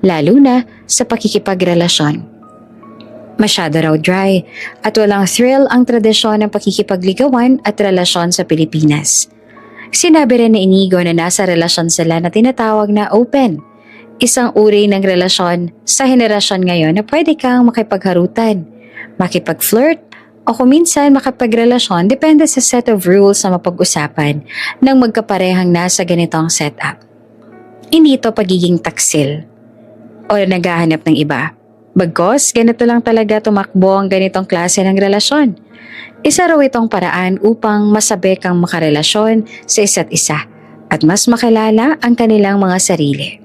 lalo na sa pakikipagrelasyon. Masyado raw dry at walang thrill ang tradisyon ng pakikipagligawan at relasyon sa Pilipinas. Sinabi rin ni Inigo na nasa relasyon sila na tinatawag na open, isang uri ng relasyon sa henerasyon ngayon na pwede kang makipagharutan, makipag-flirt, o kung minsan makipagrelasyon depende sa set of rules na mapag-usapan ng magkaparehang nasa ganitong setup. Hindi ito pagiging taksil o naghahanap ng iba. Bagkos, ganito lang talaga tumakbo ang ganitong klase ng relasyon. Isa raw itong paraan upang masabi kang makarelasyon sa isa't isa at mas makilala ang kanilang mga sarili.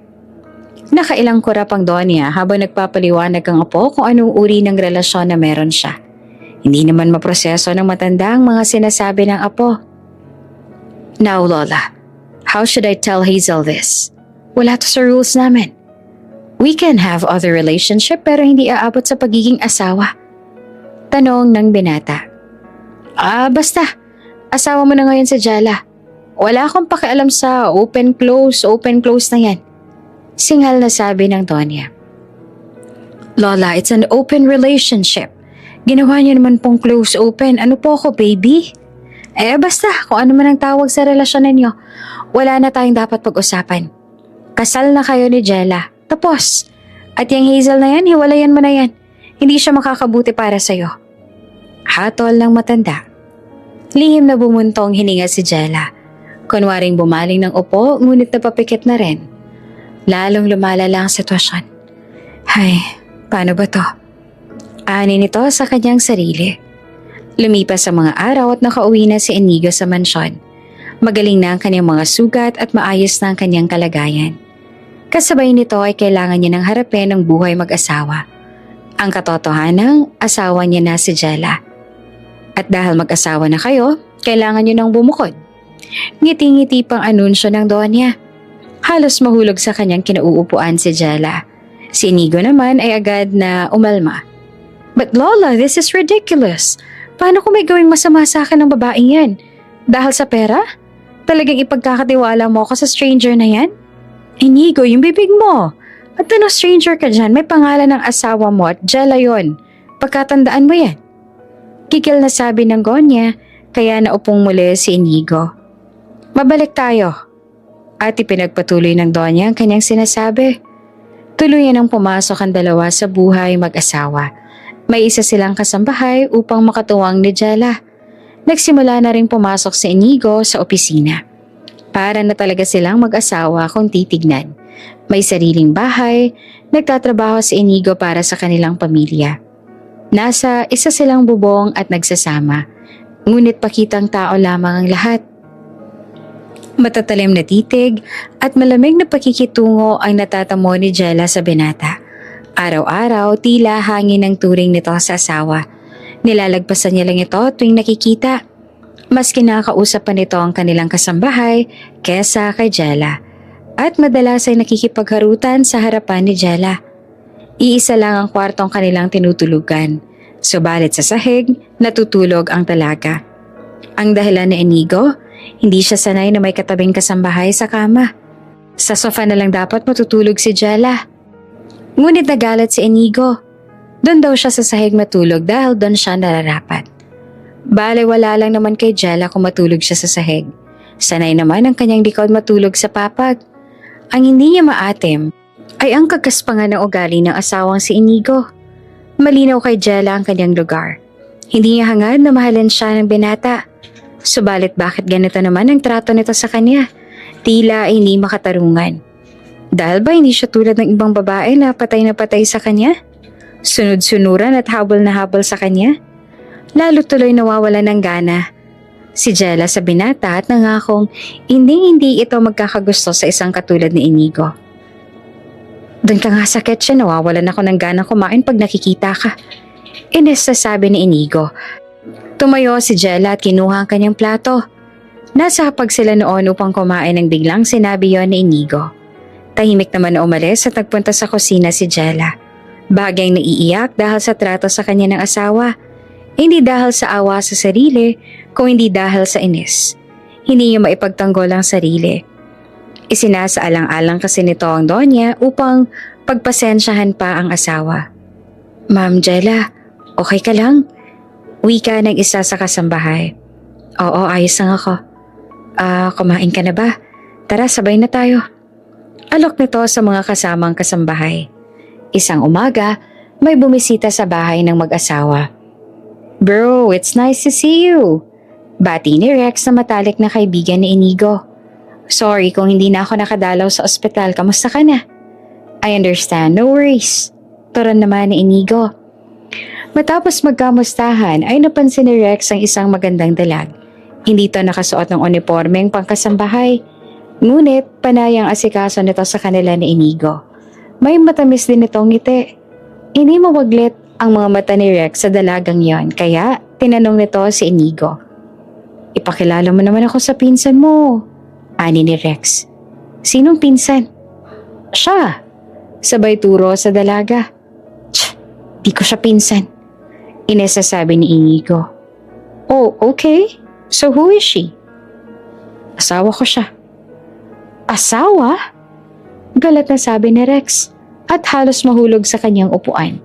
Nakailang kurap ang Donya habang nagpapaliwanag ang apo kung anong uri ng relasyon na meron siya. Hindi naman maproseso ng matanda ang mga sinasabi ng apo. Now, Lola, how should I tell Hazel this? Wala to sa rules namin. We can have other relationship pero hindi aabot sa pagiging asawa. Tanong ng binata. Basta. Asawa mo na ngayon sa Jella. Wala akong pakialam sa open-close na yan. Singal na sabi ng Donya. Lola, it's an open relationship. Ginawa niyo naman pong close open. Ano po ako, baby? Basta, kung ano man ang tawag sa relasyon ninyo, wala na tayong dapat pag-usapan. Kasal na kayo ni Jella. Tapos. At yung Hazel na yan, hiwalayan mo na yan. Hindi siya makakabuti para sa'yo. Hatol ng matanda. Lihim na bumuntong hininga si Jella. Kunwaring bumaling ng upo, ngunit napapikit na rin. Lalong lumalala ang sitwasyon. Hay, paano ba to? Ani nito sa kanyang sarili. Lumipas ang mga araw at nakauwi na si Inigo sa mansyon. Magaling na ang kanyang mga sugat at maayos na ang kanyang kalagayan. Kasabay nito ay kailangan niya ng harapin ang buhay mag-asawa. Ang katotohanang asawa niya na si Jella. At dahil mag-asawa na kayo, kailangan niyo nang bumukod. Ngiti-ngiti pang anunsyo ng donya. Halos mahulog sa kanyang kinauupuan si Jella. Si Inigo naman ay agad na umalma. But Lola, this is ridiculous. Paano kung may gawing masama sa akin ng babaeng yan? Dahil sa pera? Talagang ipagkakatiwala mo ako sa stranger na yan? Inigo, yung bibig mo. At ano stranger ka dyan? May pangalan ng asawa mo at Jella yon. Pagkatandaan mo yan. Kikil na sabi ng Gonya, kaya naupong muli si Inigo. Mabalik tayo. At ipinagpatuloy ng Donya ang kanyang sinasabi. Tuluyan ang pumasok ang dalawa sa buhay mag-asawa. May isa silang kasambahay upang makatuwang ni Jella. Nagsimula na rin pumasok si Inigo sa opisina. Para na talaga silang mag-asawa kung titignan. May sariling bahay, nagtatrabaho si Inigo para sa kanilang pamilya. Nasa isa silang bubong at nagsasama. Ngunit pakitang tao lamang ang lahat. Matatalim na titig at malamig na pakikitungo ang natatamo ni Jella sa binata. Araw-araw tila hangin ang turing nito sa asawa. Nilalagpasan niya lang ito tuwing nakikita. Mas kinakausap pa nito ang kanilang kasambahay kesa kay Jella. At madalas ay nakikipagharutan sa harapan ni Jella. Iisa lang ang kwartong kanilang tinutulugan. Subalit sa sahig, natutulog ang talaga. Ang dahilan ni Inigo, hindi siya sanay na may katabing kasambahay sa kama. Sa sofa na lang dapat matutulog si Jella. Ngunit nagalit si Inigo. Doon daw siya sa sahig matulog dahil doon siya nararapat. Bale wala lang naman kay Jella kung matulog siya sa sahig. Sanay naman ang kanyang likod matulog sa papag. Ang hindi niya maatim ay ang kagaspangan ng ugali ng asawang si Inigo. Malinaw kay Jella ang kanyang lugar. Hindi niya hangad na mahalin siya ng binata. Subalit bakit ganito naman ang trato nito sa kanya? Tila ay hindi makatarungan. Dahil ba hindi siya tulad ng ibang babae na patay sa kanya? Sunod-sunuran at habol na habol sa kanya? Lalo tuloy nawawala ng gana si Jella sa binata at nangakong hindi ito magkakagusto sa isang katulad ni Inigo. Doon ka nga sa kitchen, nawawalan ako ng gana kumain pag nakikita ka. Ines na sabi ni Inigo. Tumayo si Jella at kinuha ang kanyang plato. Nasa hapag sila noon upang kumain nang biglang sinabi yon ni Inigo. Tahimik naman na umalis at nagpunta sa kusina si Jella. Bagyang naiiyak dahil sa trato sa kanya ng asawa. Hindi dahil sa awa sa sarili, kung hindi dahil sa inis. Hindi niya maipagtanggol ang sarili. Isinasaalang-alang kasi nito ang Donya upang pagpasensyahan pa ang asawa. Ma'am Jella, okay ka lang? Wika ng isa sa kasambahay. Oo, ayos lang ako. Kumain ka na ba? Tara, sabay na tayo. Alok nito sa mga kasamang kasambahay. Isang umaga, may bumisita sa bahay ng mag-asawa. Bro, it's nice to see you. Bati ni Rex na matalik na kaibigan ni Inigo. Sorry kung hindi na ako nakadalaw sa ospital, kamusta ka na? I understand, no worries. Turan naman ni Inigo. Matapos magkamustahan ay napansin ni Rex ang isang magandang dalag. Hindi ito nakasuot ng uniformeng pangkasambahay. Ngunit panayang asikaso nito sa kanila ni Inigo. May matamis din itong ngiti. Hindi mawaglit ang mga mata ni Rex sa dalagang yon, kaya tinanong nito si Inigo. Ipakilala mo naman ako sa pinsan mo, ani ni Rex. Sinong pinsan? Siya. Sabay turo sa dalaga. Di ko siya pinsan. Inasasabi ni Inigo. Oh, okay. So who is she? Asawa ko siya. Asawa? Galat na sabi ni Rex at halos mahulog sa kanyang upuan.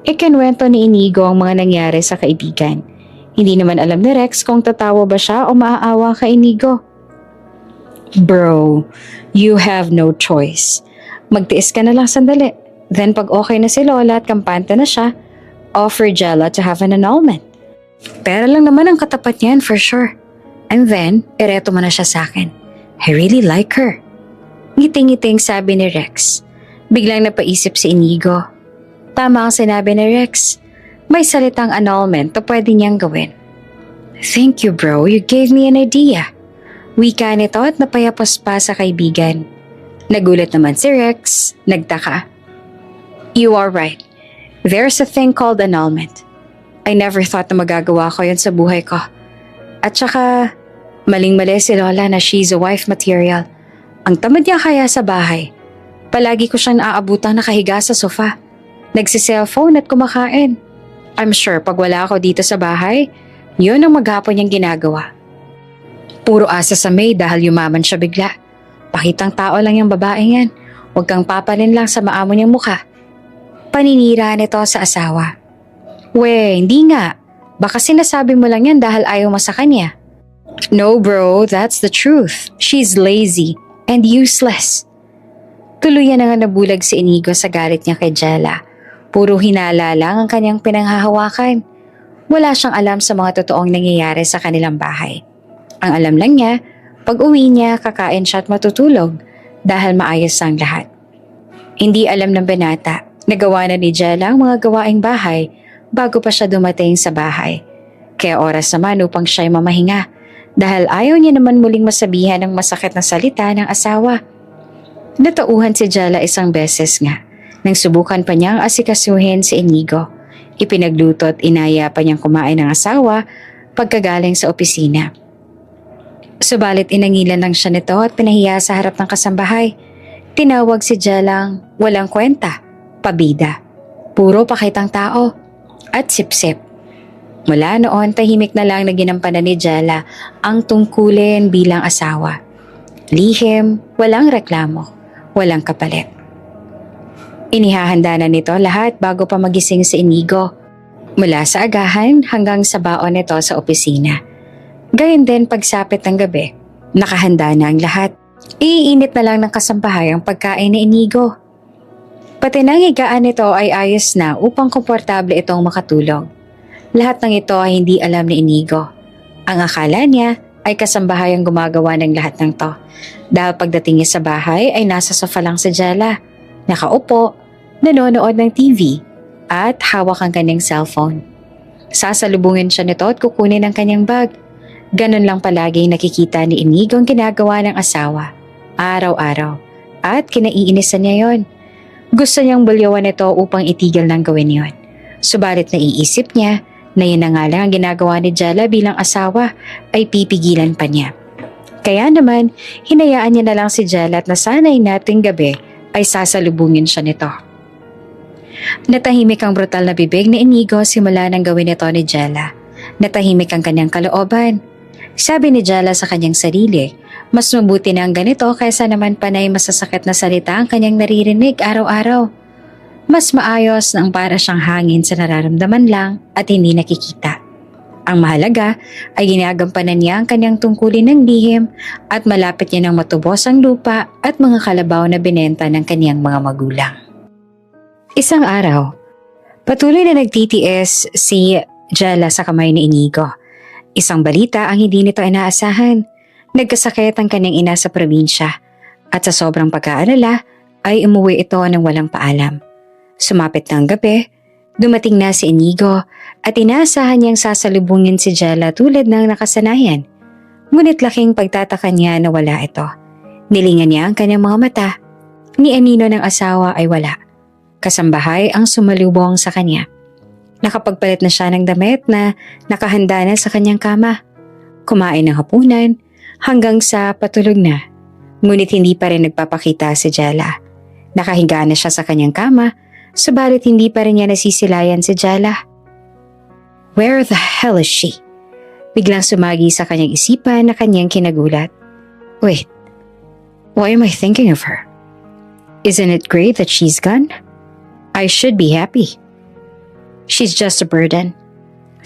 Ikinwento ni Inigo ang mga nangyari sa kaibigan. Hindi naman alam ni Rex kung tatawa ba siya o maaawa kay Inigo. Bro, you have no choice. Magtiis ka na lang sandali. Then pag okay na si Lola at kampante na siya, offer Jella to have an annulment. Pera lang naman ang katapat niyan for sure. And then, ereto mo na siya sa akin. I really like her. Ngiting-ngiting sabi ni Rex. Biglang napaisip si Inigo. Tama ang sinabi ni Rex. May salitang annulment na pwede niyang gawin. Thank you bro, you gave me an idea. Wika nito at napayapos pa sa kaibigan. Nagulat naman si Rex, nagtaka. You are right. There's a thing called annulment. I never thought na magagawa ko yun sa buhay ko. At saka, maling-mali si Lola na she's a wife material. Ang tamad niya kaya sa bahay. Palagi ko siyang naaabutan nakahiga sa sofa. Nagsi-cellphone at kumakain. I'm sure pag wala ako dito sa bahay, yun ang maghapon niyang ginagawa. Puro asa sa maid dahil yumaman siya bigla. Pakitang tao lang yung babaeng yan. Huwag kang papalin lang sa maamo niyang mukha. Paninira nito sa asawa. We, hindi nga. Baka sinasabi mo lang yan dahil ayaw mo sa kanya. No bro, that's the truth. She's lazy and useless. Tuluyan na nga nabulag si Inigo sa galit niya kay Jella. Puro hinala lang ang kanyang pinanghahawakan. Wala siyang alam sa mga totoong nangyayari sa kanilang bahay. Ang alam lang niya, pag uwi niya, kakain siya at matutulog dahil maayos ang lahat. Hindi alam ng binata, nagawa na ni Jella ang mga gawaing bahay bago pa siya dumating sa bahay. Kaya oras naman upang siya'y mamahinga dahil ayaw niya naman muling masabihan ng masakit na salita ng asawa. Natauhan si Jella isang beses nga nang subukan pa niyang asikasuhin si Inigo. Ipinagluto at inaya pa niyang kumain ng asawa pagkagaling sa opisina. Subalit inangilan lang siya nito at pinahiya sa harap ng kasambahay. Tinawag si Jellang walang kwenta, pabida, puro pakitang tao, at sip-sip. Mula noon tahimik na lang na ginampanan ni Jella ang tungkulin bilang asawa. Lihim, walang reklamo, walang kapalit. Inihahanda na nito lahat bago pa magising si Inigo. Mula sa agahan hanggang sa baon nito sa opisina. Gayon din pagsapit ng gabi, nakahanda na ang lahat. Iinit na lang ng kasambahay ang pagkain ni Inigo. Pati nang higaan nito ay ayos na upang komportable itong makatulog. Lahat ng ito ay hindi alam ni Inigo. Ang akala niya ay kasambahay ang gumagawa ng lahat ng to. Dahil pagdating niya sa bahay ay nasa sofa lang si Jella. Nakaupo, nanonood ng TV at hawak ang kanyang cellphone. Sasalubungin siya nito at kukunin ang kanyang bag. Ganon lang palagi nakikita ni Inigo ang ginagawa ng asawa, araw-araw, at kinaiinisan niya yon. Gusto niyang bulyawan ito upang itigil ng gawin yon. Subalit naiisip niya na yun na nga lang ang ginagawa ni Jella bilang asawa ay pipigilan pa niya. Kaya naman, hinayaan niya na lang si Jella at nasanay nating gabi ay sasalubungin siya nito. Natahimik ang brutal na bibig ni Inigo simula nang gawin ito ni Jella. Natahimik ang kanyang kalooban. Sabi ni Jella sa kanyang sarili, mas mabuti na ang ganito kaysa naman panay masasakit na salita ang kanyang naririnig araw-araw. Mas maayos na ang para siyang hangin sa nararamdaman lang at hindi nakikita. Ang mahalaga ay ginagampanan niya ang kanyang tungkulin ng lihim at malapit niya nang matubos ang lupa at mga kalabaw na binenta ng kanyang mga magulang. Isang araw, patuloy na nagtitiis si Jella sa kamay ni Inigo. Isang balita ang hindi nito inaasahan. Nagkasakit ang kanyang ina sa probinsya at sa sobrang pagkaalala ay umuwi ito ng walang paalam. Sumapit ng gabi, dumating na si Inigo at inaasahan niyang sasalubungin si Jella tulad ng nakasanayan. Ngunit laking pagtataka niya na wala ito. Nilingan niya ang kanyang mga mata. Ni anino ng asawa ay wala. Kasambahay ang sumalubong sa kanya. Nakapagpalit na siya ng damit na nakahanda na sa kanyang kama. Kumain ng hapunan hanggang sa patulog na. Ngunit hindi pa rin nagpapakita si Jella. Nakahiga na siya sa kanyang kama, subalit hindi pa rin niya nasisilayan si Jella. Where the hell is she? Biglang sumagi sa kanyang isipan na kanyang kinagulat. Wait, why am I thinking of her? Isn't it great that she's gone? I should be happy. She's just a burden.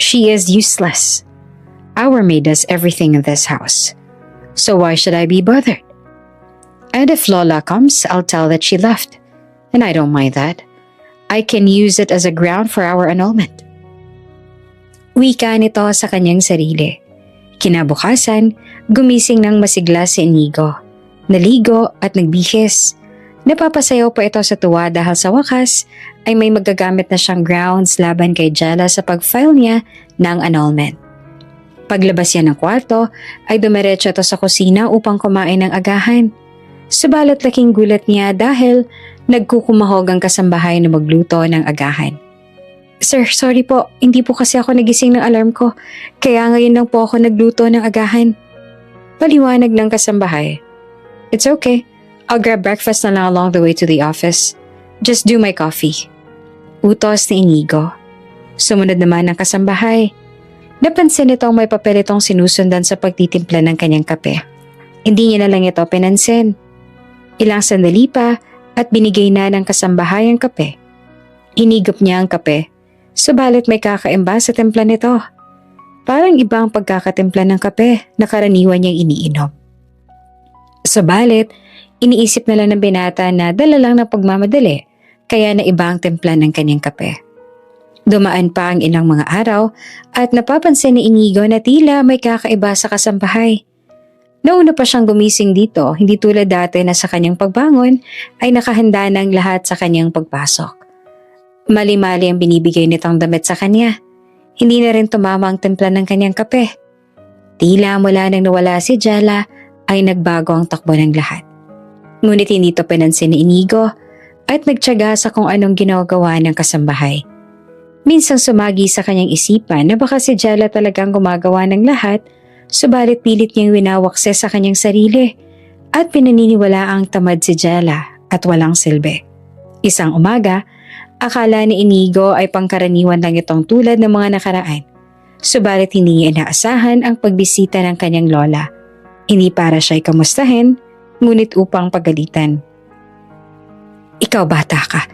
She is useless. Our maid does everything in this house. So why should I be bothered? And if Lola comes, I'll tell that she left. And I don't mind that. I can use it as a ground for our annulment. Wika nito sa kanyang sarili. Kinabukasan, gumising ng masigla si Inigo. Naligo at nagbihis. Napapasayaw pa ito sa tuwa dahil sa wakas ay may magagamit na siyang grounds laban kay Jella sa pag-file niya ng annulment. Paglabas niya ng kwarto ay dumiretso ito sa kusina upang kumain ng agahan. Subalit laking gulat niya dahil nagkukumahog ang kasambahay na magluto ng agahan. Sir, sorry po, hindi po kasi ako nagising ng alarm ko, kaya ngayon lang po ako nagluto ng agahan. Paliwanag ng kasambahay. It's okay, I'll grab breakfast na lang along the way to the office. Just do my coffee. Utos ni Inigo. Sumunod naman ang kasambahay. Napansin nitong may papel itong sinusundan sa pagtitimpla ng kanyang kape. Hindi niya na lang ito pinansin. Ilang sandali pa at binigay na ng kasambahay ang kape. Inigop niya ang kape. Subalit may kakaimba sa timpla nito. Parang iba ang pagkakatimpla ng kape na karaniwan niyang iniinom. Subalit, iniisip na lang ng binata na dala lang ng pagmamadali kaya na iba ang timpla ng kanyang kape. Dumaan pa ang ilang mga araw at napapansin ni Inigo na tila may kakaiba sa kasambahay. Nauna pa siyang gumising dito, hindi tulad dati na sa kanyang pagbangon ay nakahanda ng lahat sa kanyang pagpasok. Mali-mali ang binibigay nitong damit sa kanya. Hindi na rin tumama ang timpla ng kanyang kape. Tila mula nang nawala si Jella ay nagbago ang takbo ng lahat. Ngunit hindi ito pinansin ni Inigo at nagtiyaga sa kung anong ginagawa ng kasambahay. Minsang sumagi sa kanyang isipan na baka si Jella talagang gumagawa ng lahat, subalit pilit niyang winawakse sa kanyang sarili at pinaniniwala ang tamad si Jella at walang silbi. Isang umaga, akala ni Inigo ay pangkaraniwan lang itong tulad ng mga nakaraan. Subalit hindi niya inaasahan ang pagbisita ng kanyang lola. Hindi para siya'y kamustahin, ngunit upang pagalitan. Ikaw bata ka,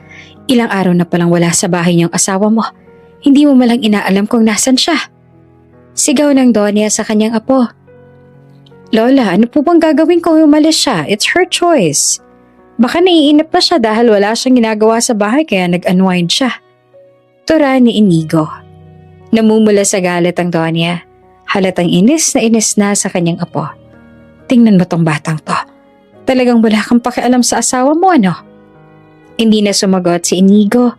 ilang araw na palang wala sa bahay niyong asawa mo. Hindi mo malang inaalam kung nasan siya. Sigaw ng Donya sa kanyang apo. Lola, ano po bang gagawin kung umalis siya? It's her choice. Baka naiinip na siya dahil wala siyang ginagawa sa bahay kaya nag-unwind siya. Tura ni Inigo. Namumula sa galit ang Donya. Halatang inis na sa kanyang apo. Tingnan mo tong batang to. Talagang wala kang pakialam sa asawa mo, ano? Hindi na sumagot si Inigo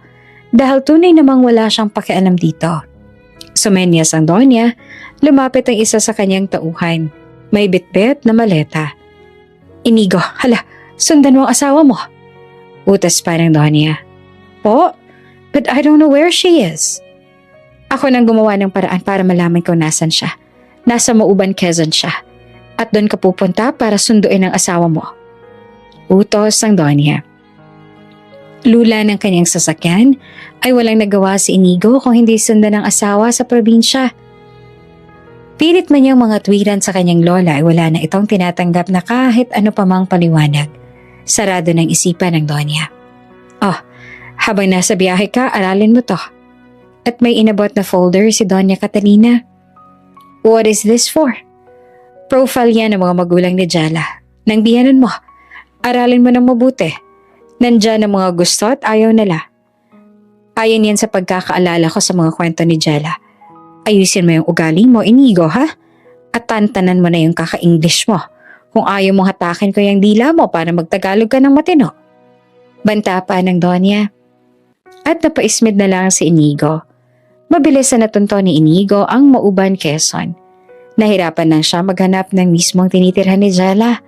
dahil tunay namang wala siyang pakialam dito. Sumenyas ang Donya, lumapit ang isa sa kanyang tauhan. May bitbit na maleta. Inigo, hala, sundan mo ang asawa mo. Utas pa ng Donya. Po, but I don't know where she is. Ako nang gumawa ng paraan para malaman kung nasan siya. Nasa Mauban, Quezon siya. At doon ka pupunta para sunduin ang asawa mo. Utos ng Donya. Lula ng kanyang sasakyan ay walang nagawa si Inigo kung hindi sundan ng asawa sa probinsya. Pilit man niyang mga tuwiran sa kanyang lola ay wala na itong tinatanggap na kahit ano pa mang paliwanag. Sarado ng isipan ng Donya. Oh, habang nasa biyahe ka, aralin mo to. At may inabot na folder si Donya Catalina. What is this for? Profile yan ng mga magulang ni Jella. Nang biyanan mo, aralin mo ng mabuti. Nandyan ang mga gusto at ayaw nila. Ayon yan sa pagkakaalala ko sa mga kwento ni Jella. Ayusin mo yung ugali mo, Inigo, ha? At tantanan mo na yung kaka-English mo. Kung ayaw mong hatakin ko yung dila mo para magtagalog ka ng matino. Banta pa ng Donya. At napaismid na lang si Inigo. Mabilis na natunto ni Inigo ang Mauban, Quezon. Nahirapan lang siya maghanap ng mismong tinitirhan ni Jella.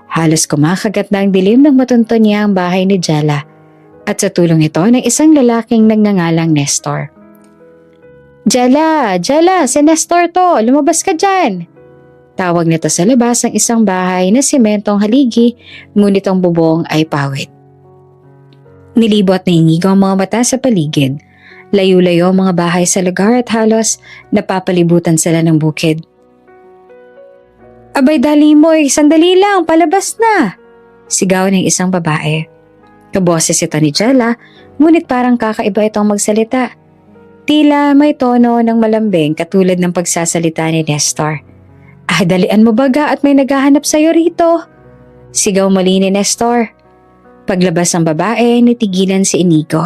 Halos kumakagat na ang dilim nang matunto niya ang bahay ni Jella. At sa tulong ito ng isang lalaking nagngangalang Nestor. Jella, si Nestor to, lumabas ka dyan. Tawag nito sa labas ng isang bahay na sementong haligi, ngunit ang bubong ay pawid. Nilibot na Inigo ang mga mata sa paligid. Layo-layo ang mga bahay sa lugar at halos napapalibutan sila ng bukid. Abay dali mo, sandali lang, palabas na! Sigaw ng isang babae. Kaboses ito ni Jella, ngunit parang kakaiba itong magsalita. Tila may tono ng malambing katulad ng pagsasalita ni Nestor. Ah, dalian mo baga at may naghahanap sa'yo rito. Sigaw muli ni Nestor. Paglabas ng babae, natigilan si Inigo.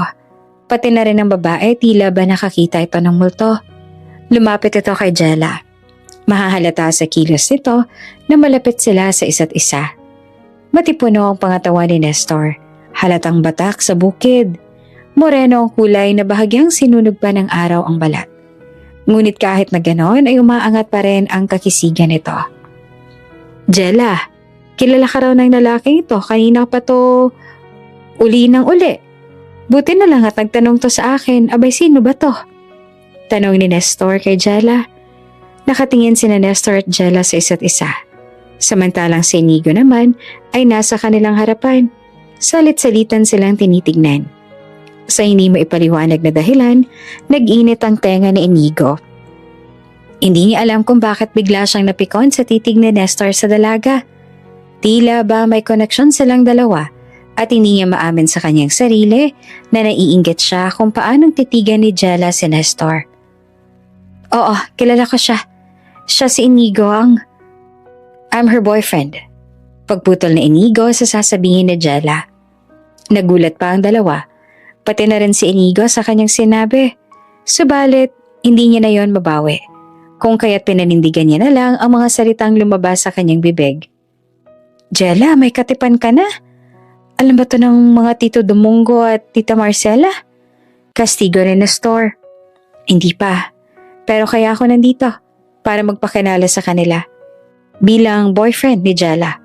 Pati na rin ang babae, tila ba nakakita ito ng multo. Lumapit ito kay Jella. Mahahalata sa kilos nito na malapit sila sa isa't isa. Matipuno ang pangatawan ni Nestor. Halatang batak sa bukid. Moreno ang kulay na bahagyang sinunog pa ng araw ang balat. Ngunit kahit na ganon ay umaangat pa rin ang kakisigan nito. Jella, kilala ka raw ng lalaking ito. Kanina pa to uli ng uli. Buti na lang at nagtanong to sa akin, abay sino ba to? Tanong ni Nestor kay Jella. Nakatingin sina Nestor at Jella sa isa't isa. Samantalang si Inigo naman ay nasa kanilang harapan. Salit-salitan silang tinitignan. Sa hindi mo ipaliwanag na dahilan, nag-init ang tenga ni Inigo. Hindi niya alam kung bakit bigla siyang napikon sa titig ni Nestor sa dalaga. Tila ba may koneksyon silang dalawa at hindi niya maamin sa kanyang sarili na naiinggit siya kung paanong titigan ni Jella si Nestor. Oo, kilala ko siya. Siya si Inigo I'm her boyfriend. Pagputol ni Inigo sa sasabihin ni Jella. Nagulat pa ang dalawa. Pati na rin si Inigo sa kanyang sinabi. Subalit, hindi niya na yon mabawi. Kung kaya't pinanindigan niya na lang ang mga salitang lumabas sa kanyang bibig. Jella, may katipan ka na? Alam ba to ng mga Tito Domingo at Tita Marcela? Kastigo ni Nestor. Hindi pa. Pero kaya ako nandito para magpakilala sa kanila bilang boyfriend ni Jella.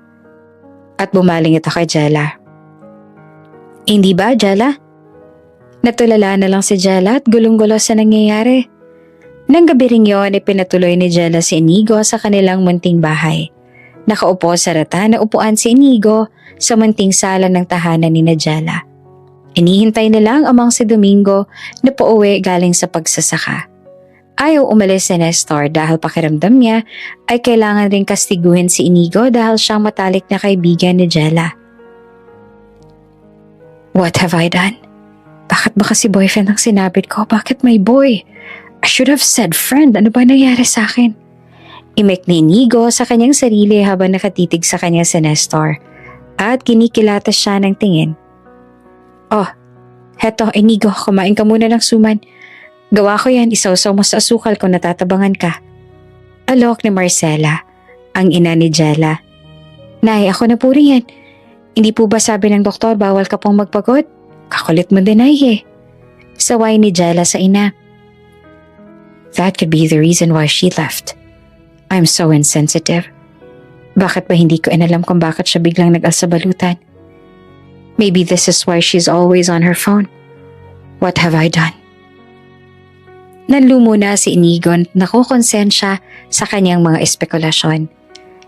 At bumaling ito kay Jella. Hindi ba, Jella? Natulala na lang si Jella at gulong-gulo sa nangyayari. Nang gabi ring yun ay pinatuloy ni Jella si Inigo sa kanilang munting bahay. Nakaupo sa rata na upuan si Inigo sa munting sala ng tahanan ni Jella. Inihintay na lang amang si Domingo na pauwi galing sa pagsasaka. Ayaw umalis si Nestor dahil pakiramdam niya ay kailangan ring kastiguhin si Inigo dahil siyang matalik na kaibigan ni Jella. What have I done? Bakit ba kasi boyfriend ang sinabit ko? Bakit may boy? I should have said friend. Ano ba nangyari sa akin? Imek ni Inigo sa kanyang sarili habang nakatitig sa kanya si Nestor at kinikilatas siya ng tingin. Oh, heto Inigo, kumain ka muna ng suman. Gawa ko yan, isawsaw mo sa asukal kung natatabangan ka. Alok ni Marcela, ang ina ni Jella. Nay, ako na po rin yan. Hindi po ba sabi ng doktor bawal ka pong magpagod? Kakulit mo din ay eh. Saway ni Jella sa ina. That could be the reason why she left. I'm so insensitive. Bakit ba hindi ko inalam kung bakit siya biglang nag-alsabalutan? Maybe this is why she's always on her phone. What have I done? Nanlumo na si Inigo at nakukonsensya sa kanyang mga espekulasyon.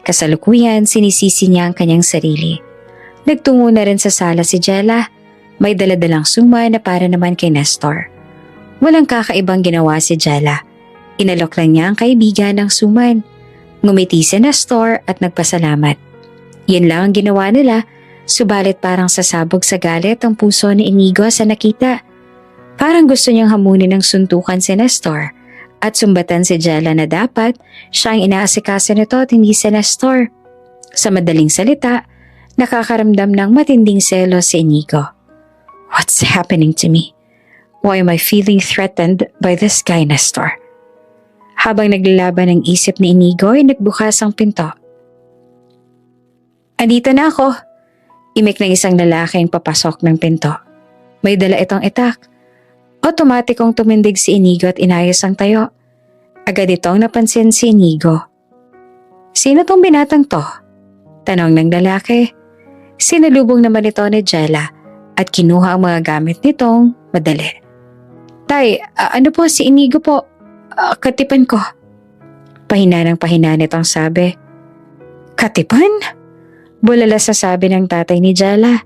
Kasalukuyan, sinisisi niya ang kanyang sarili. Nagtungo na rin sa sala si Jella. May daladalang suma na para naman kay Nestor. Walang kakaibang ginawa si Jella. Inalok lang niya ang kaibigan ng suman. Ngumiti si Nestor at nagpasalamat. Yan lang ang ginawa nila, subalit parang sasabog sa galit ang puso ni Inigo sa nakita. Parang gusto niyang hamunin ng suntukan si Nestor at sumbatan si Jella na dapat siya ang inaasikaso nito at hindi si Nestor. Sa madaling salita, nakakaramdam ng matinding selos si Inigo. What's happening to me? Why am I feeling threatened by this guy, Nestor? Habang naglalaban ang isip ni Inigo ay nagbukas ang pinto. Andito na ako. Imik ng isang lalaking papasok ng pinto. May dala itong itak. Otomatikong tumindig si Inigo at inayos ang tayo. Agad itong napansin si Inigo. Sino tong binatang to? Tanong ng lalaki. Sinalubong naman ito ni Jella at kinuha ang mga gamit nitong madali. Tay, ano po si Inigo po? Katipan ko. Pahina ng pahina nitong sabi. Katipan? Bulala sa sabi ng tatay ni Jella.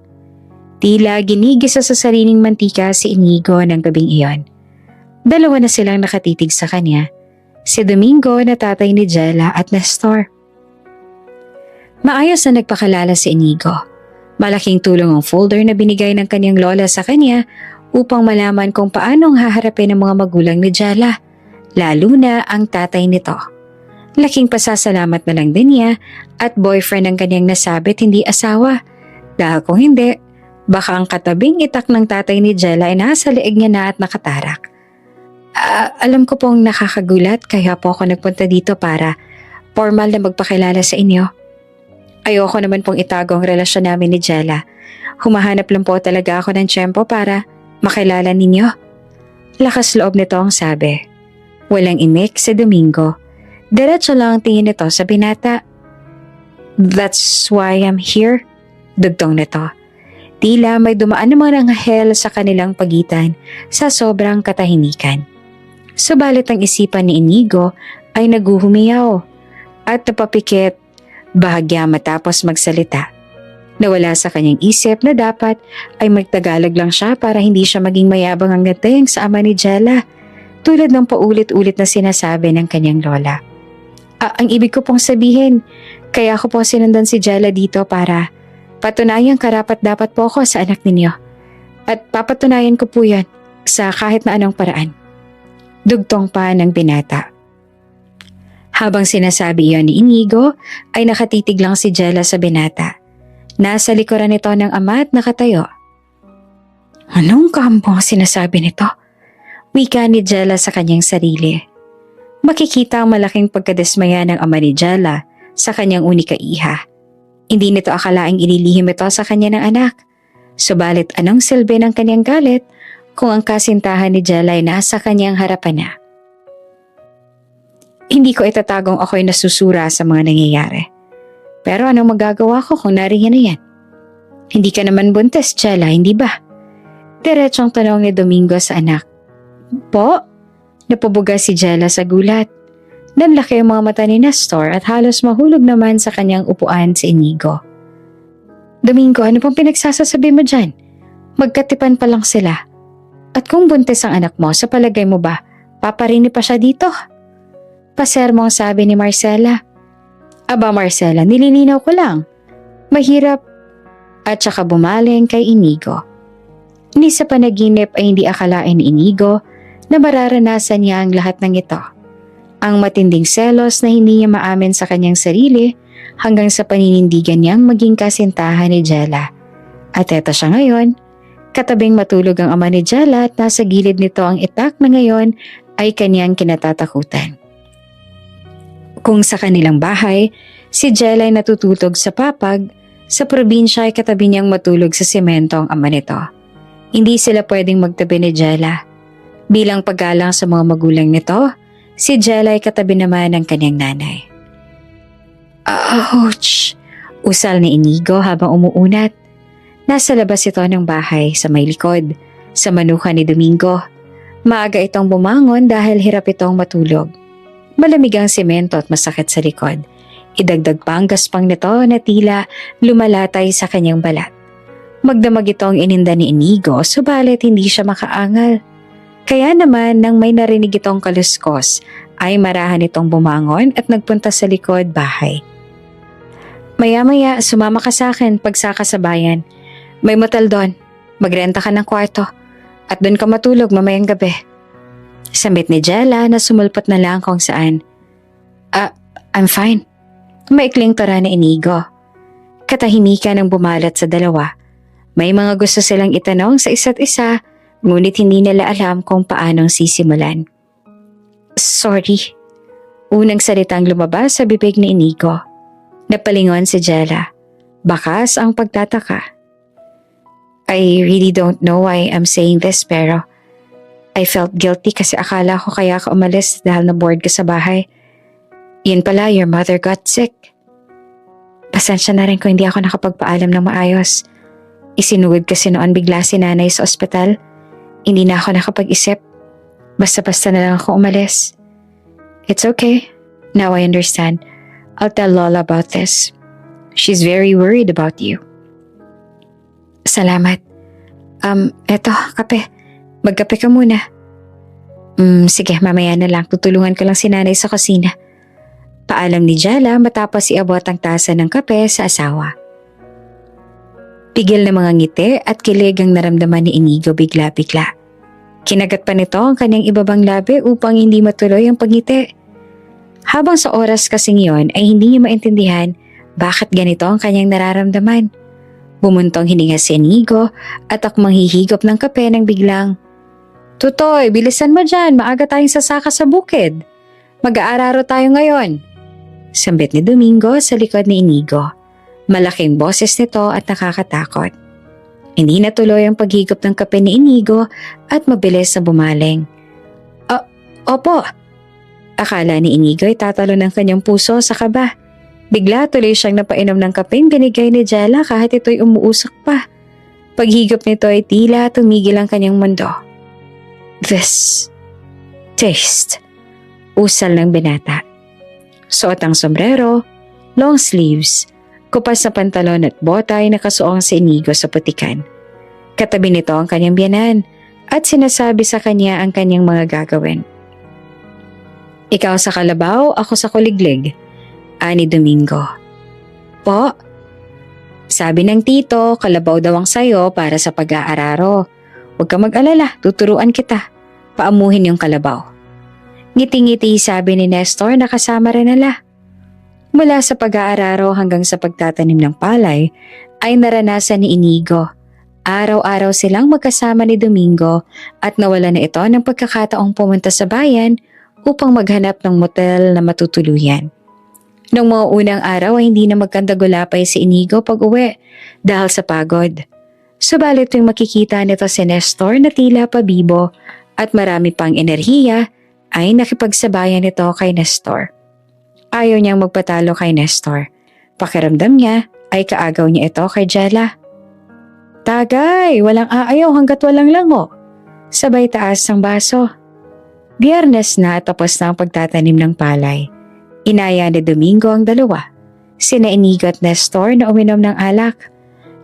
Tila ginigisa sa sariling mantika si Inigo ng gabing iyon. Dalawa na silang nakatitig sa kanya. Si Domingo na tatay ni Jella at Nestor. Maayos na nagpakalala si Inigo. Malaking tulong ang folder na binigay ng kanyang lola sa kanya upang malaman kung paanong haharapin ang mga magulang ni Jella, lalo na ang tatay nito. Laking pasasalamat na lang din niya at boyfriend ang kanyang nasabit hindi asawa. Dahil kung hindi, baka ang katabing itak ng tatay ni Jella ay nasa leeg niya na at nakatarak. Alam ko pong nakakagulat kaya po ako nagpunta dito para formal na magpakilala sa inyo. Ayoko naman pong itago ang relasyon namin ni Jella. Humahanap lang po talaga ako ng tiyempo para makilala ninyo. Lakas loob nito ang sabi. Walang imik si Domingo. Diretso lang ang tingin nito sa binata. That's why I'm here. Dugtong nito. Tila may dumaan naman ang anghel sa kanilang pagitan sa sobrang katahimikan. Subalit ang isipan ni Inigo ay naguhumiyaw at napapikit bahagya matapos magsalita. Nawala sa kanyang isip na dapat ay magtagalog lang siya para hindi siya maging mayabang ang dating sa ama ni Jella tulad ng paulit-ulit na sinasabi ng kanyang lola. Ang ibig ko pong sabihin, kaya ko po sinundan si Jella dito para patunayang karapat dapat po ako sa anak ninyo. At papatunayan ko po yan sa kahit na anong paraan. Dugtong pa ng binata. Habang sinasabi iyon ni Inigo, ay nakatitig lang si Jella sa binata. Nasa likuran nito ng ama at nakatayo. Anong kambong sinasabi nito? Wika ni Jella sa kanyang sarili. Makikita ang malaking pagkadismaya ng ama ni Jella sa kanyang unika iha. Hindi nito akalaing ililihim ito sa kanya ng anak. Subalit anong silbi ng kanyang galit kung ang kasintahan ni Jella ay nasa kanyang harapan na. Hindi ko itatagong ako'y nasusura sa mga nangyayari. Pero anong magagawa ko kung nariyan na yan? Hindi ka naman buntis, Jella, hindi ba? Diretsong tanong ni Domingo sa anak. Po? Napabuga si Jella sa gulat. Nanlaki ang mga mata ni Nestor at halos mahulog naman sa kanyang upuan si Inigo. Domingo, ano pong pinagsasasabi mo dyan? Magkatipan pa lang sila. At kung buntis ang anak mo, sa palagay mo ba, paparini pa siya dito? Pasermong sabi ni Marcela. Aba Marcela, nililinaw ko lang. Mahirap. At saka bumaling kay Inigo. Ni sa panaginip ay hindi akalain ni Inigo na mararanasan niya ang lahat ng ito. Ang matinding selos na hindi niya maamin sa kanyang sarili hanggang sa paninindigan niyang maging kasintahan ni Jella. At eto siya ngayon, katabing matulog ang ama ni Jella at nasa gilid nito ang itak na ngayon ay kanyang kinatatakutan. Kung sa kanilang bahay, si Jella ay natutulog sa papag, sa probinsya ay katabi niyang matulog sa semento ang ama nito. Hindi sila pwedeng magtabi ni Jella. Bilang paggalang sa mga magulang nito, si Jella ay katabi naman ng kanyang nanay. Ouch! Usal ni Inigo habang umuunat. Nasa labas ito ng bahay sa may likod, sa manukan ni Domingo. Maaga itong bumangon dahil hirap itong matulog. Malamig ang semento at masakit sa likod. Idagdag pa ang gaspang nito na tila lumalatay sa kanyang balat. Magdamag itong ininda ni Inigo subalit hindi siya makaangal. Kaya naman nang may narinig itong kaluskos ay marahan itong bumangon at nagpunta sa likod bahay. Maya-maya sumama ka sa akin pagsakasabayan. May motel doon. Magrenta ka ng kwarto. At doon ka matulog mamayang gabi. Sambit ni Jella na sumulpot na lang kung saan. I'm fine. Maikling tara na Inigo. Katahimikan ang bumalat sa dalawa. May mga gusto silang itanong sa isa't isa, ngunit hindi nila alam kung paanong sisimulan. Sorry. Unang salitang lumabas sa bibig ni Inigo. Napalingon si Jella. Bakas ang pagtataka. I really don't know why I'm saying this pero I felt guilty kasi akala ko kaya ka umalis dahil na-bored ka sa bahay. Yun pala, your mother got sick. Pasensya na rin kung hindi ako nakapagpaalam ng maayos. Isinugod kasi noon bigla si nanay sa ospital. Hindi na ako nakapag-isip. Basta-basta na lang ako umalis. It's okay. Now I understand. I'll tell Lola about this. She's very worried about you. Salamat. Eto, kape. Magkape ka muna. Sige, mamaya na lang. Tutulungan ko lang si nanay sa kusina. Paalam ni Jella matapos iabot ang tasa ng kape sa asawa. Pigil na mga ngiti at kilig ang naramdaman ni Inigo bigla-bigla. Kinagat pa nito ang kanyang ibabang labi upang hindi matuloy ang pagngiti. Habang sa oras kasing iyon ay hindi niya maintindihan bakit ganito ang kanyang nararamdaman. Bumuntong hininga si Inigo at akmang hihigop ng kape nang biglang, Tutoy, bilisan mo dyan. Maaga tayong sasaka sa bukid. Mag-aararo tayo ngayon. Sambit ni Domingo sa likod ni Inigo. Malaking boses nito at nakakatakot. Hindi natuloy ang paghigop ng kape ni Inigo at mabilis na bumaling. Opo. Akala ni Inigo ay tatalo ng kanyang puso sa kaba. Bigla tuloy siyang napainom ng kapeng binigay ni Jella kahit ito'y umuusok pa. Paghigop nito ay tila tumigil ang kanyang mundo. This taste. Usal ng binata. Suot ang sombrero, long sleeves, kupas na pantalon at bota ay nakasuong si Inigo sa putikan. Katabi nito ang kanyang biyanan at sinasabi sa kanya ang kanyang mga gagawin. Ikaw sa kalabaw, ako sa kuliglig. Ani Domingo. Po? Sabi ng tito, kalabaw daw ang sayo para sa pag-aararo. Huwag ka mag-alala, tuturuan kita. Paamuhin yung kalabaw. Ngiti-ngiti sabi ni Nestor na kasama rin nila. Mula sa pag-aararo hanggang sa pagtatanim ng palay ay naranasan ni Inigo. Araw-araw silang magkasama ni Domingo at nawala na ito ng pagkakataong pumunta sa bayan upang maghanap ng motel na matutuluyan. Noong mga unang araw ay hindi na magkandagulapay si Inigo pag uwi dahil sa pagod. Subalit tuwing makikita nito si Nestor na tila pabibo at marami pang enerhiya ay nakipagsabayan nito kay Nestor. Ayaw niyang magpatalo kay Nestor. Pakiramdam niya ay kaagaw niya ito kay Jella. Tagay, walang aayaw hanggat walang lango. Sabay taas ng baso. Biyernes na tapos na ang pagtatanim ng palay. Inaya ni Domingo ang dalawa. Sina Inigo at Nestor na uminom ng alak.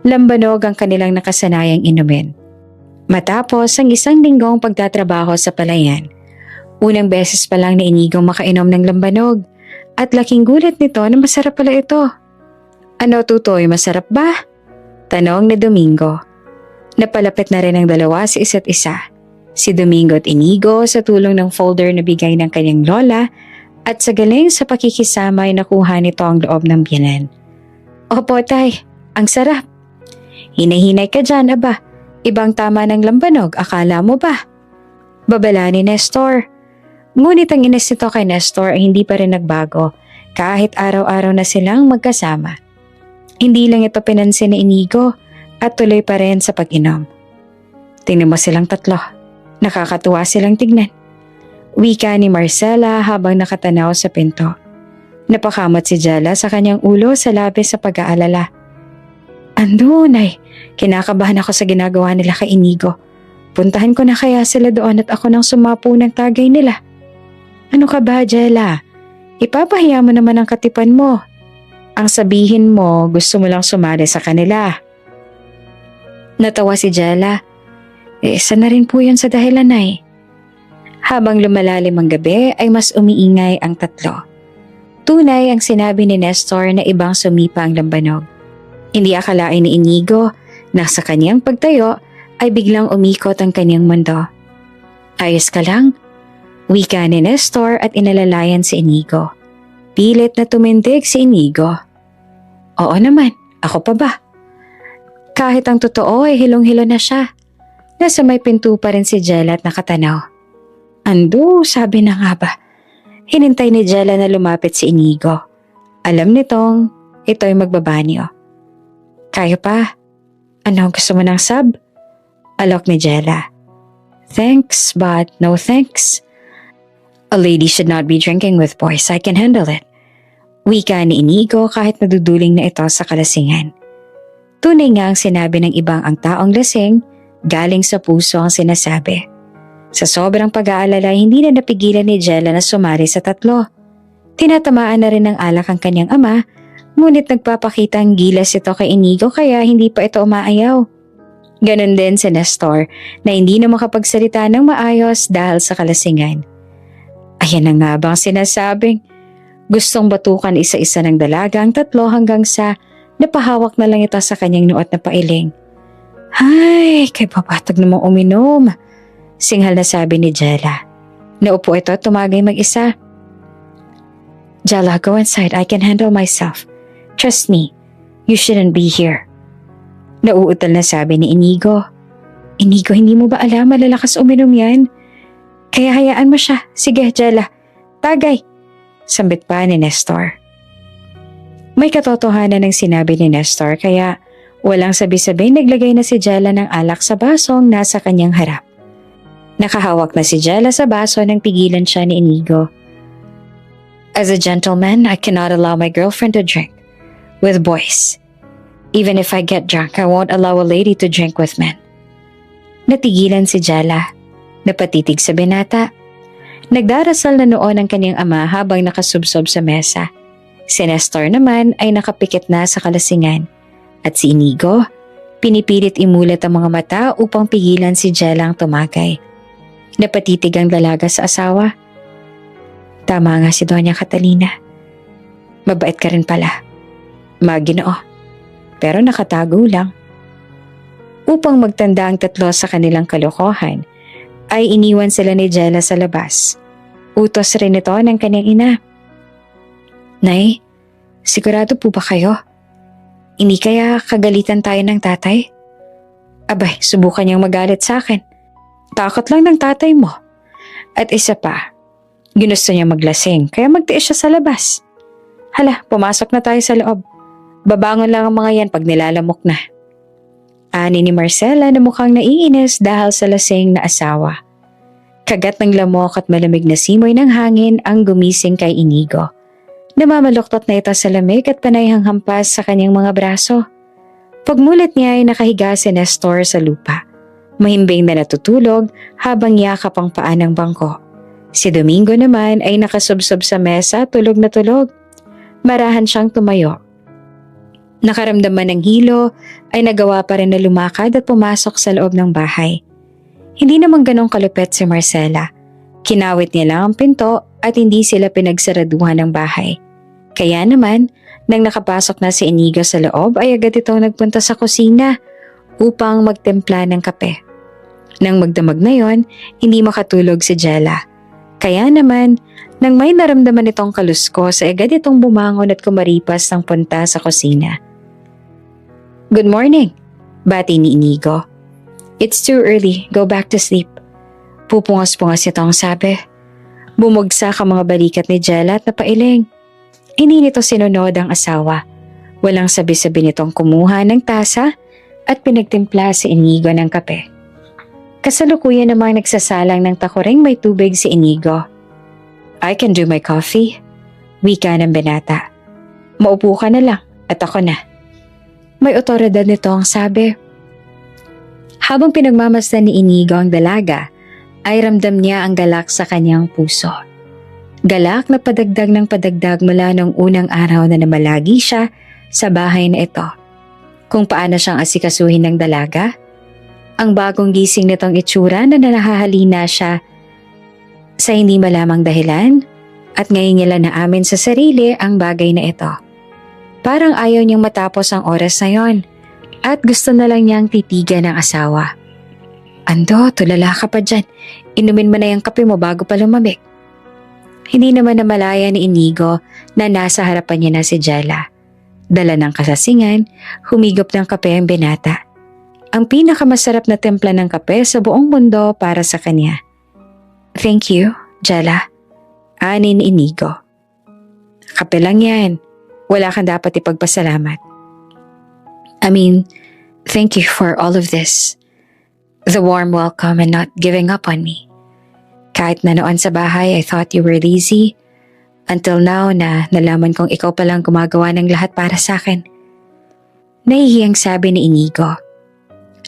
Lambanog ang kanilang nakasanayang inumin. Matapos ang isang linggong pagtatrabaho sa palayan, unang beses pa lang ni Inigo makainom ng lambanog at laking gulat nito na masarap pala ito. Ano Tutoy, masarap ba? Tanong ni Domingo. Napalapit na rin ang dalawa sa isa't isa. Si Domingo at Inigo sa tulong ng folder na bigay ng kanyang lola at sa galing sa pakikisama ay nakuha nito ang loob ng biyanan. Opo tay, ang sarap. Hinahinay ka dyan aba, ibang tama ng lambanog, akala mo ba? Babala ni Nestor. Ngunit ang inis nito kay Nestor ay hindi pa rin nagbago kahit araw-araw na silang magkasama. Hindi lang ito pinansin ni Inigo at tuloy pa rin sa pag-inom. Tingnan mo silang tatlo, nakakatuwa silang tignan. Wika ni Marcela habang nakatanaw sa pinto. Napakamot si Jella sa kanyang ulo sa labis sa pag-aalala. Andunay, kinakabahan ako sa ginagawa nila kay Inigo. Puntahan ko na kaya sila doon at ako nang sumapo ng tagay nila. Ano ka ba, Jella? Ipapahiya mo naman ang katipan mo. Ang sabihin mo, gusto mo lang sumali sa kanila. Natawa si Jella. Isa na rin po yun sa dahilan ay. Habang lumalalim ang gabi ay mas umiingay ang tatlo. Tunay ang sinabi ni Nestor na ibang sumipa ang lambanog. Hindi akalain ni Inigo na sa kanyang pagtayo ay biglang umikot ang kanyang mundo. Ayos ka lang? Wika ni Nestor at inalalayan si Inigo. Pilit na tumindig si Inigo. Oo naman, ako pa ba? Kahit ang totoo ay hilong-hilo na siya. Nasa may pinto pa rin si Jella at nakatanaw. Ando, sabi na nga ba. Hinintay ni Jella na lumapit si Inigo. Alam nitong ito'y magbabanyo. Kaya pa? Ano gusto mo ng sub? Alok ni Jella. Thanks, but no thanks. A lady should not be drinking with boys. I can handle it. Wika ni Inigo kahit naduduling na ito sa kalasingan. Tunay nga ang sinabi ng ibang ang taong lasing, galing sa puso ang sinasabi. Sa sobrang pag-aalala, hindi na napigilan ni Jella na sumari sa tatlo. Tinatamaan na rin ng alak ang kanyang ama, ngunit nagpapakita ang gilas ito kay Inigo kaya hindi pa ito umaayaw. Ganon din si Nestor na hindi na makapagsalita ng maayos dahil sa kalasingan. Ayan na nga bang sinasabing? Gustong batukan isa-isa ng dalaga ang tatlo hanggang sa napahawak na lang ito sa kanyang nuot na pailing. Ay, kay papatag namang uminom. Singhal na sabi ni Jella. Naupo ito at tumagay mag-isa. Jella, go inside. I can handle myself. Trust me, you shouldn't be here. Nauutal na sabi ni Inigo. Inigo, hindi mo ba alam malalakas uminom yan? Kaya hayaan mo siya. Sige, Jella. Tagay! Sambit pa ni Nestor. May katotohanan ng sinabi ni Nestor kaya walang sabi-sabi naglagay na si Jella ng alak sa basong nasa kanyang harap. Nakahawak na si Jella sa baso nang pigilan siya ni Inigo. As a gentleman, I cannot allow my girlfriend to drink with boys. Even if I get drunk, I won't allow a lady to drink with men. Natigilan si Jella. Napatitig sa binata. Nagdarasal na noon ang kanyang ama habang nakasubsob sa mesa. Si Nestor naman ay nakapikit na sa kalasingan. At si Inigo, pinipilit imulat ang mga mata upang pigilan si Jella ang tumagay. Napatitig ang dalaga sa asawa. Tama nga si Doña Catalina. Mabait ka rin pala. Maginoo. Pero nakatago lang. Upang magtanda ang tatlo sa kanilang kalokohan, ay iniwan sila ni Jella sa labas. Utos rin ito ng kanyang ina. Nay, sigurado po ba kayo? Hindi kaya kagalitan tayo ng tatay? Abay, subukan niyang magalit sa akin. Takot lang ng tatay mo. At isa pa, ginusto niya maglasing kaya magtiis siya sa labas. Hala, pumasok na tayo sa loob. Babangon lang ang mga yan pag nilalamok na. Ani ni Marcela na mukhang naiinis dahil sa lasing na asawa. Kagat ng lamok at malamig na simoy ng hangin ang gumising kay Inigo. Namamaluktot na ito sa lamig at panayhang hampas sa kanyang mga braso. Pagmulat niya ay nakahiga si Nestor sa lupa. Mahimbing na natutulog habang yakap ang paa ng bangko. Si Domingo naman ay nakasubsob sa mesa tulog na tulog. Marahan siyang tumayo. Nakaramdaman ng hilo ay nagawa pa rin na lumakad at pumasok sa loob ng bahay. Hindi naman ganong kalupet si Marcela. Kinawit niya lang ang pinto at hindi sila pinagsaraduhan ng bahay. Kaya naman, nang nakapasok na si Inigo sa loob ay agad itong nagpunta sa kusina upang magtimpla ng kape. Nang magdamag na yon, hindi makatulog si Jella. Kaya naman, nang may naramdaman itong kaluskos ay agad itong bumangon at kumaripas ng punta sa kusina. Good morning, bati ni Inigo. It's too early, go back to sleep. Pupungas-pungas itong sabi. Bumugsak ang mga balikat ni Jella at napailing. Hindi nito sinunod ang asawa. Walang sabi-sabi nitong kumuha ng tasa at pinagtimpla si Inigo ng kape. Kasalukuyan namang nagsasalang ng takuring may tubig si Inigo. I can do my coffee. Wika ng binata. Maupo ka na lang at ako na. May otoridad nito ang sabi. Habang pinagmamasdan ni Inigo ang dalaga, ay ramdam niya ang galak sa kanyang puso. Galak na padagdag ng padagdag mula nung unang araw na namalagi siya sa bahay na ito. Kung paano siyang asikasuhin ng dalaga, ang bagong gising nitong itsura na nahahalina siya sa hindi malamang dahilan at ngayon niya lang naamin sa sarili ang bagay na ito. Parang ayaw niyang matapos ang oras na yon at gusto na lang niyang titigan ng asawa. Ando, tulala ka pa dyan. Inumin mo na yung kape mo bago pa lumamig. Hindi naman namalaya ni Inigo na nasa harapan niya na si Jella. Dala ng kasasingan, humigop ng kape ang binata. Ang pinakamasarap na timpla ng kape sa buong mundo para sa kanya. Thank you, Jella. Ani ni Inigo. Kape lang yan. Wala kang dapat ipagpasalamat. I mean, thank you for all of this. The warm welcome and not giving up on me. Kahit na noon sa bahay, I thought you were lazy. Until now na nalaman kong ikaw palang gumagawa ng lahat para sa akin. Nahihiyang sabi ni Inigo.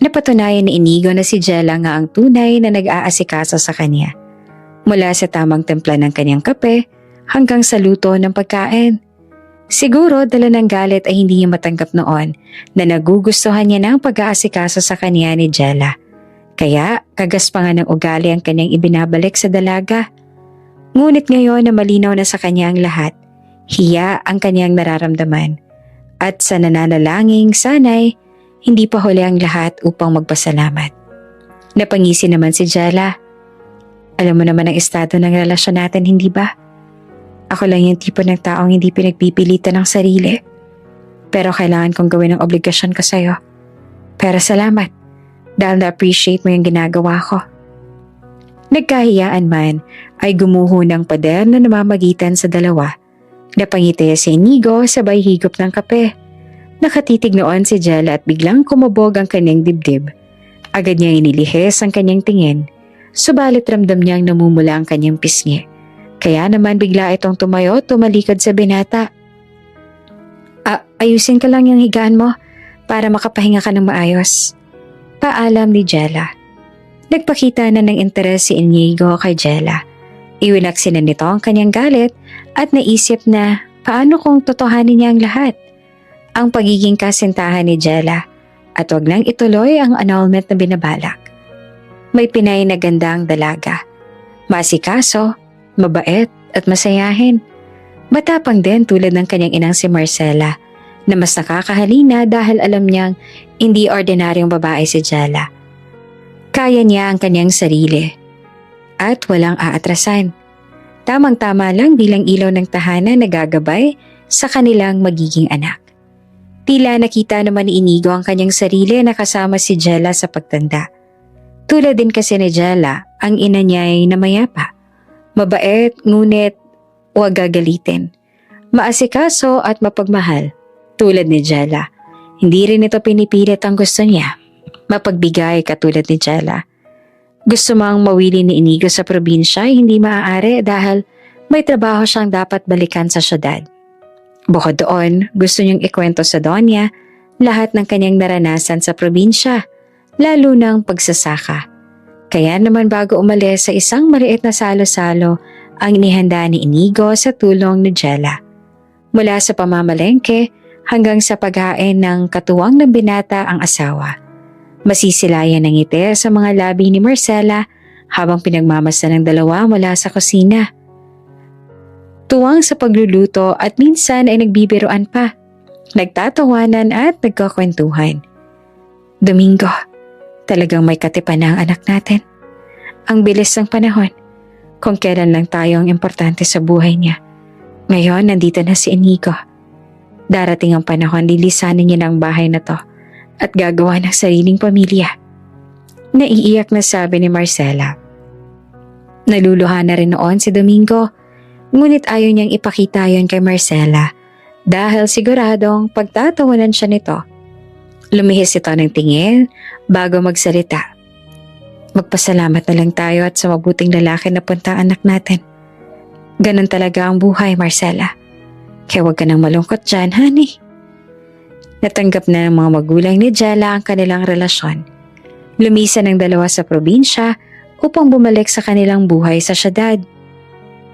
Napatunayan ni Inigo na si Jella nga ang tunay na nag-aasikaso sa kanya. Mula sa tamang timpla ng kanyang kape hanggang sa luto ng pagkain. Siguro dala ng galit ay hindi niya matanggap noon na nagugustuhan niya ng pag-aasikaso sa kanya ni Jella. Kaya kagaspangan ng ugali ang kanyang ibinabalik sa dalaga. Ngunit ngayon na malinaw na sa kanya ang lahat, hiya ang kanyang nararamdaman. At sa nananalangin sana'y hindi pa huli ang lahat upang magpasalamat. Napangisi naman si Jella. Alam mo naman ang estado ng relasyon natin, hindi ba? Ako lang yung tipo ng taong hindi pinagpipilitan ng sarili. Pero kailangan kong gawin ang obligasyon ko sa'yo. Pero salamat. dahil na-appreciate mo yung ginagawa ko. Nagkahiyaan man ay gumuho ng pader na namamagitan sa dalawa. Napangiti si Inigo sabay higop ng kape. Nakatitig noon si Jella at biglang kumubog ang kanyang dibdib. Agad niyang inilihis ang kanyang tingin, subalit ramdam niyang namumula ang kanyang pisngi. Kaya naman bigla itong tumayo, tumalikod sa binata. Ayusin ka lang yung higaan mo para makapahinga ka ng maayos. Paalam ni Jella. Nagpakita na ng interes si Inigo kay Jella. Iwinaksin na nito ang kanyang galit at naisip na paano kung totohanin niya ang lahat. Ang pagiging kasintahan ni Jella at wag nang ituloy ang annulment na binabalak. May Pinay na gandang dalaga. Masikaso, mabait at masayahin. Matapang din tulad ng kanyang inang si Marcela na mas nakakahalina dahil alam niyang hindi ordinaryong babae si Jella. Kaya niya ang kanyang sarili at walang aatrasan. Tamang-tama lang bilang ilaw ng tahanan na gagabay sa kanilang magiging anak. Tila nakita naman ni Inigo ang kanyang sarili na kasama si Jella sa pagtanda. Tulad din kasi ni Jella, ang ina niya ay namayapa. Mabait, ngunit huwag gagalitin. Maasikaso at mapagmahal. Tulad ni Jella, hindi rin ito pinipilit ang gusto niya. Mapagbigay katulad ni Jella. Gusto mang mawili ni Inigo sa probinsya ay hindi maaari dahil may trabaho siyang dapat balikan sa syudad. Bukod doon, gusto niyang ikwento sa Donya lahat ng kanyang naranasan sa probinsya, lalo ng pagsasaka. Kaya naman bago umalis sa isang maliit na salo-salo ang inihanda ni Inigo sa tulong ni Jella. Mula sa pamamalengke hanggang sa paghain ng katuwang ng binata ang asawa. Masisilayan ng ngiti sa mga labi ni Marcela habang pinagmamasdan ng dalawa mula sa kusina. Tuwang sa pagluluto at minsan ay nagbibiruan pa. Nagtatawanan at nagkakwentuhan. Domingo, talagang may katipan na ang anak natin. Ang bilis ng panahon. Kung kailan lang tayo ang importante sa buhay niya. Ngayon, nandito na si Inigo. Darating ang panahon, lilisanin niya ng bahay na to at gagawa ng sariling pamilya. Naiiyak na sabi ni Marcela. Naluluha na rin noon si Domingo, ngunit ayaw niyang ipakita yon kay Marcela dahil siguradong pagtatawanan siya nito. Lumihis ito ng tingin bago magsalita. Magpasalamat na lang tayo at sa mabuting lalaki na punta ang anak natin. Ganon talaga ang buhay, Marcela. Kaya huwag ka nang malungkot dyan, honey. Natanggap na ng mga magulang ni Jella ang kanilang relasyon. Lumisan ang dalawa sa probinsya upang bumalik sa kanilang buhay sa syudad.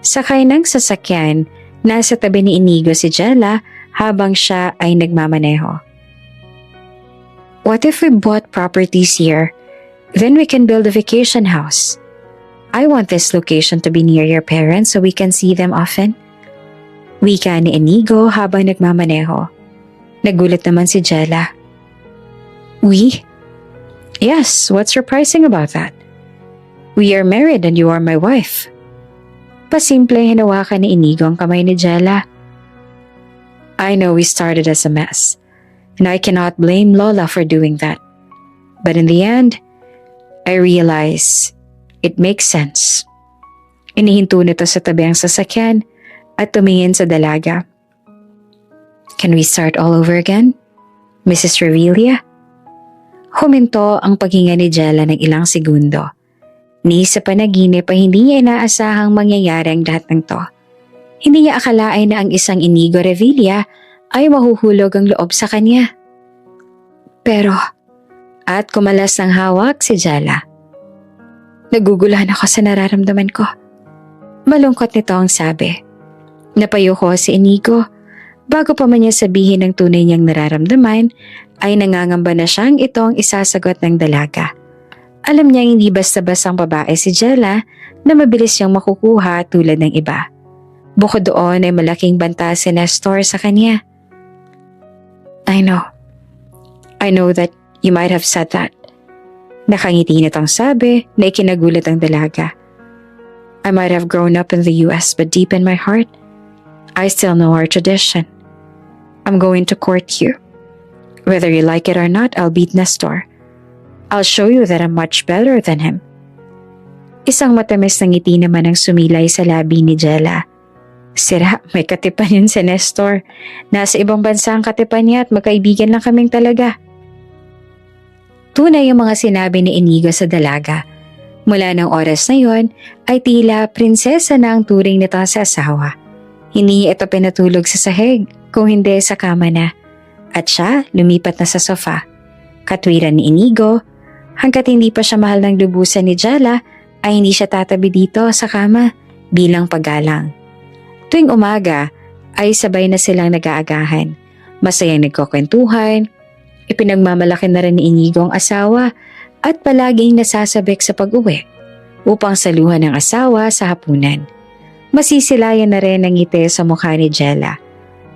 Sakay ng sasakyan, nasa tabi ni Inigo si Jella habang siya ay nagmamaneho. What if we bought properties here? Then we can build a vacation house. I want this location to be near your parents so we can see them often. Wika ni Inigo habang nagmamaneho. Nagulat naman si Jella. We? Yes, what's surprising about that? We are married and you are my wife. Pasimple hinawakan ni Inigo ang kamay ni Jella. I know we started as a mess, and I cannot blame Lola for doing that. But in the end, I realize it makes sense. Inihinto nito sa tabi ang sasakyan at tumingin sa dalaga. Can we start all over again, Mrs. Revelia? Huminto ang paghinga ni Jella ng ilang segundo. Ni sa panaginip ay hindi niya inaasahang mangyayari ang lahat ng to. Hindi niya akalain na ang isang Inigo Revelia ay mahuhulog ang loob sa kanya. Pero, at kumalas ng hawak si Jella. Naguguluhan ako sa nararamdaman ko. Malungkot nito ang sabi. Napayo ko si Inigo. Bago pa man niya sabihin ang tunay niyang nararamdaman, ay nangangamba na siyang itong isasagot ng dalaga. Alam niyang hindi basta-bastang babae si Jella na mabilis siyang makukuha tulad ng iba. Bukod doon ay malaking banta si Nestor sa kanya. I know that you might have said that. Nakangiti nitong sabi na ikinagulat ang dalaga. I might have grown up in the US but deep in my heart, I still know our tradition. I'm going to court you. Whether you like it or not, I'll beat Nestor. I'll show you that I'm much better than him. Isang matamis na ngiti naman ang sumilay sa labi ni Jella. Sira, may katipan yun si Nestor. Nasa ibang bansa ang katipan niya at magkaibigan lang kaming talaga. Tunay ang mga sinabi ni Inigo sa dalaga. Mula ng oras na yon ay tila prinsesa na ang turing nito sa asawa. Hindi ito pinatulog sa sahig, kung hindi sa kama na. At siya lumipat na sa sofa. Katwiran ni Inigo, hanggat hindi pa siya mahal ng lubusan ni Jella, ay hindi siya tatabi dito sa kama bilang paggalang. Tuwing umaga ay sabay na silang nag-aagahan. Masayang nagkukwentuhan, ipinagmamalaki na rin ni Inigo ang asawa at palaging nasasabik sa pag-uwi upang saluhan ng asawa sa hapunan. Masisilayan na rin ang ngiti sa mukha ni Jella.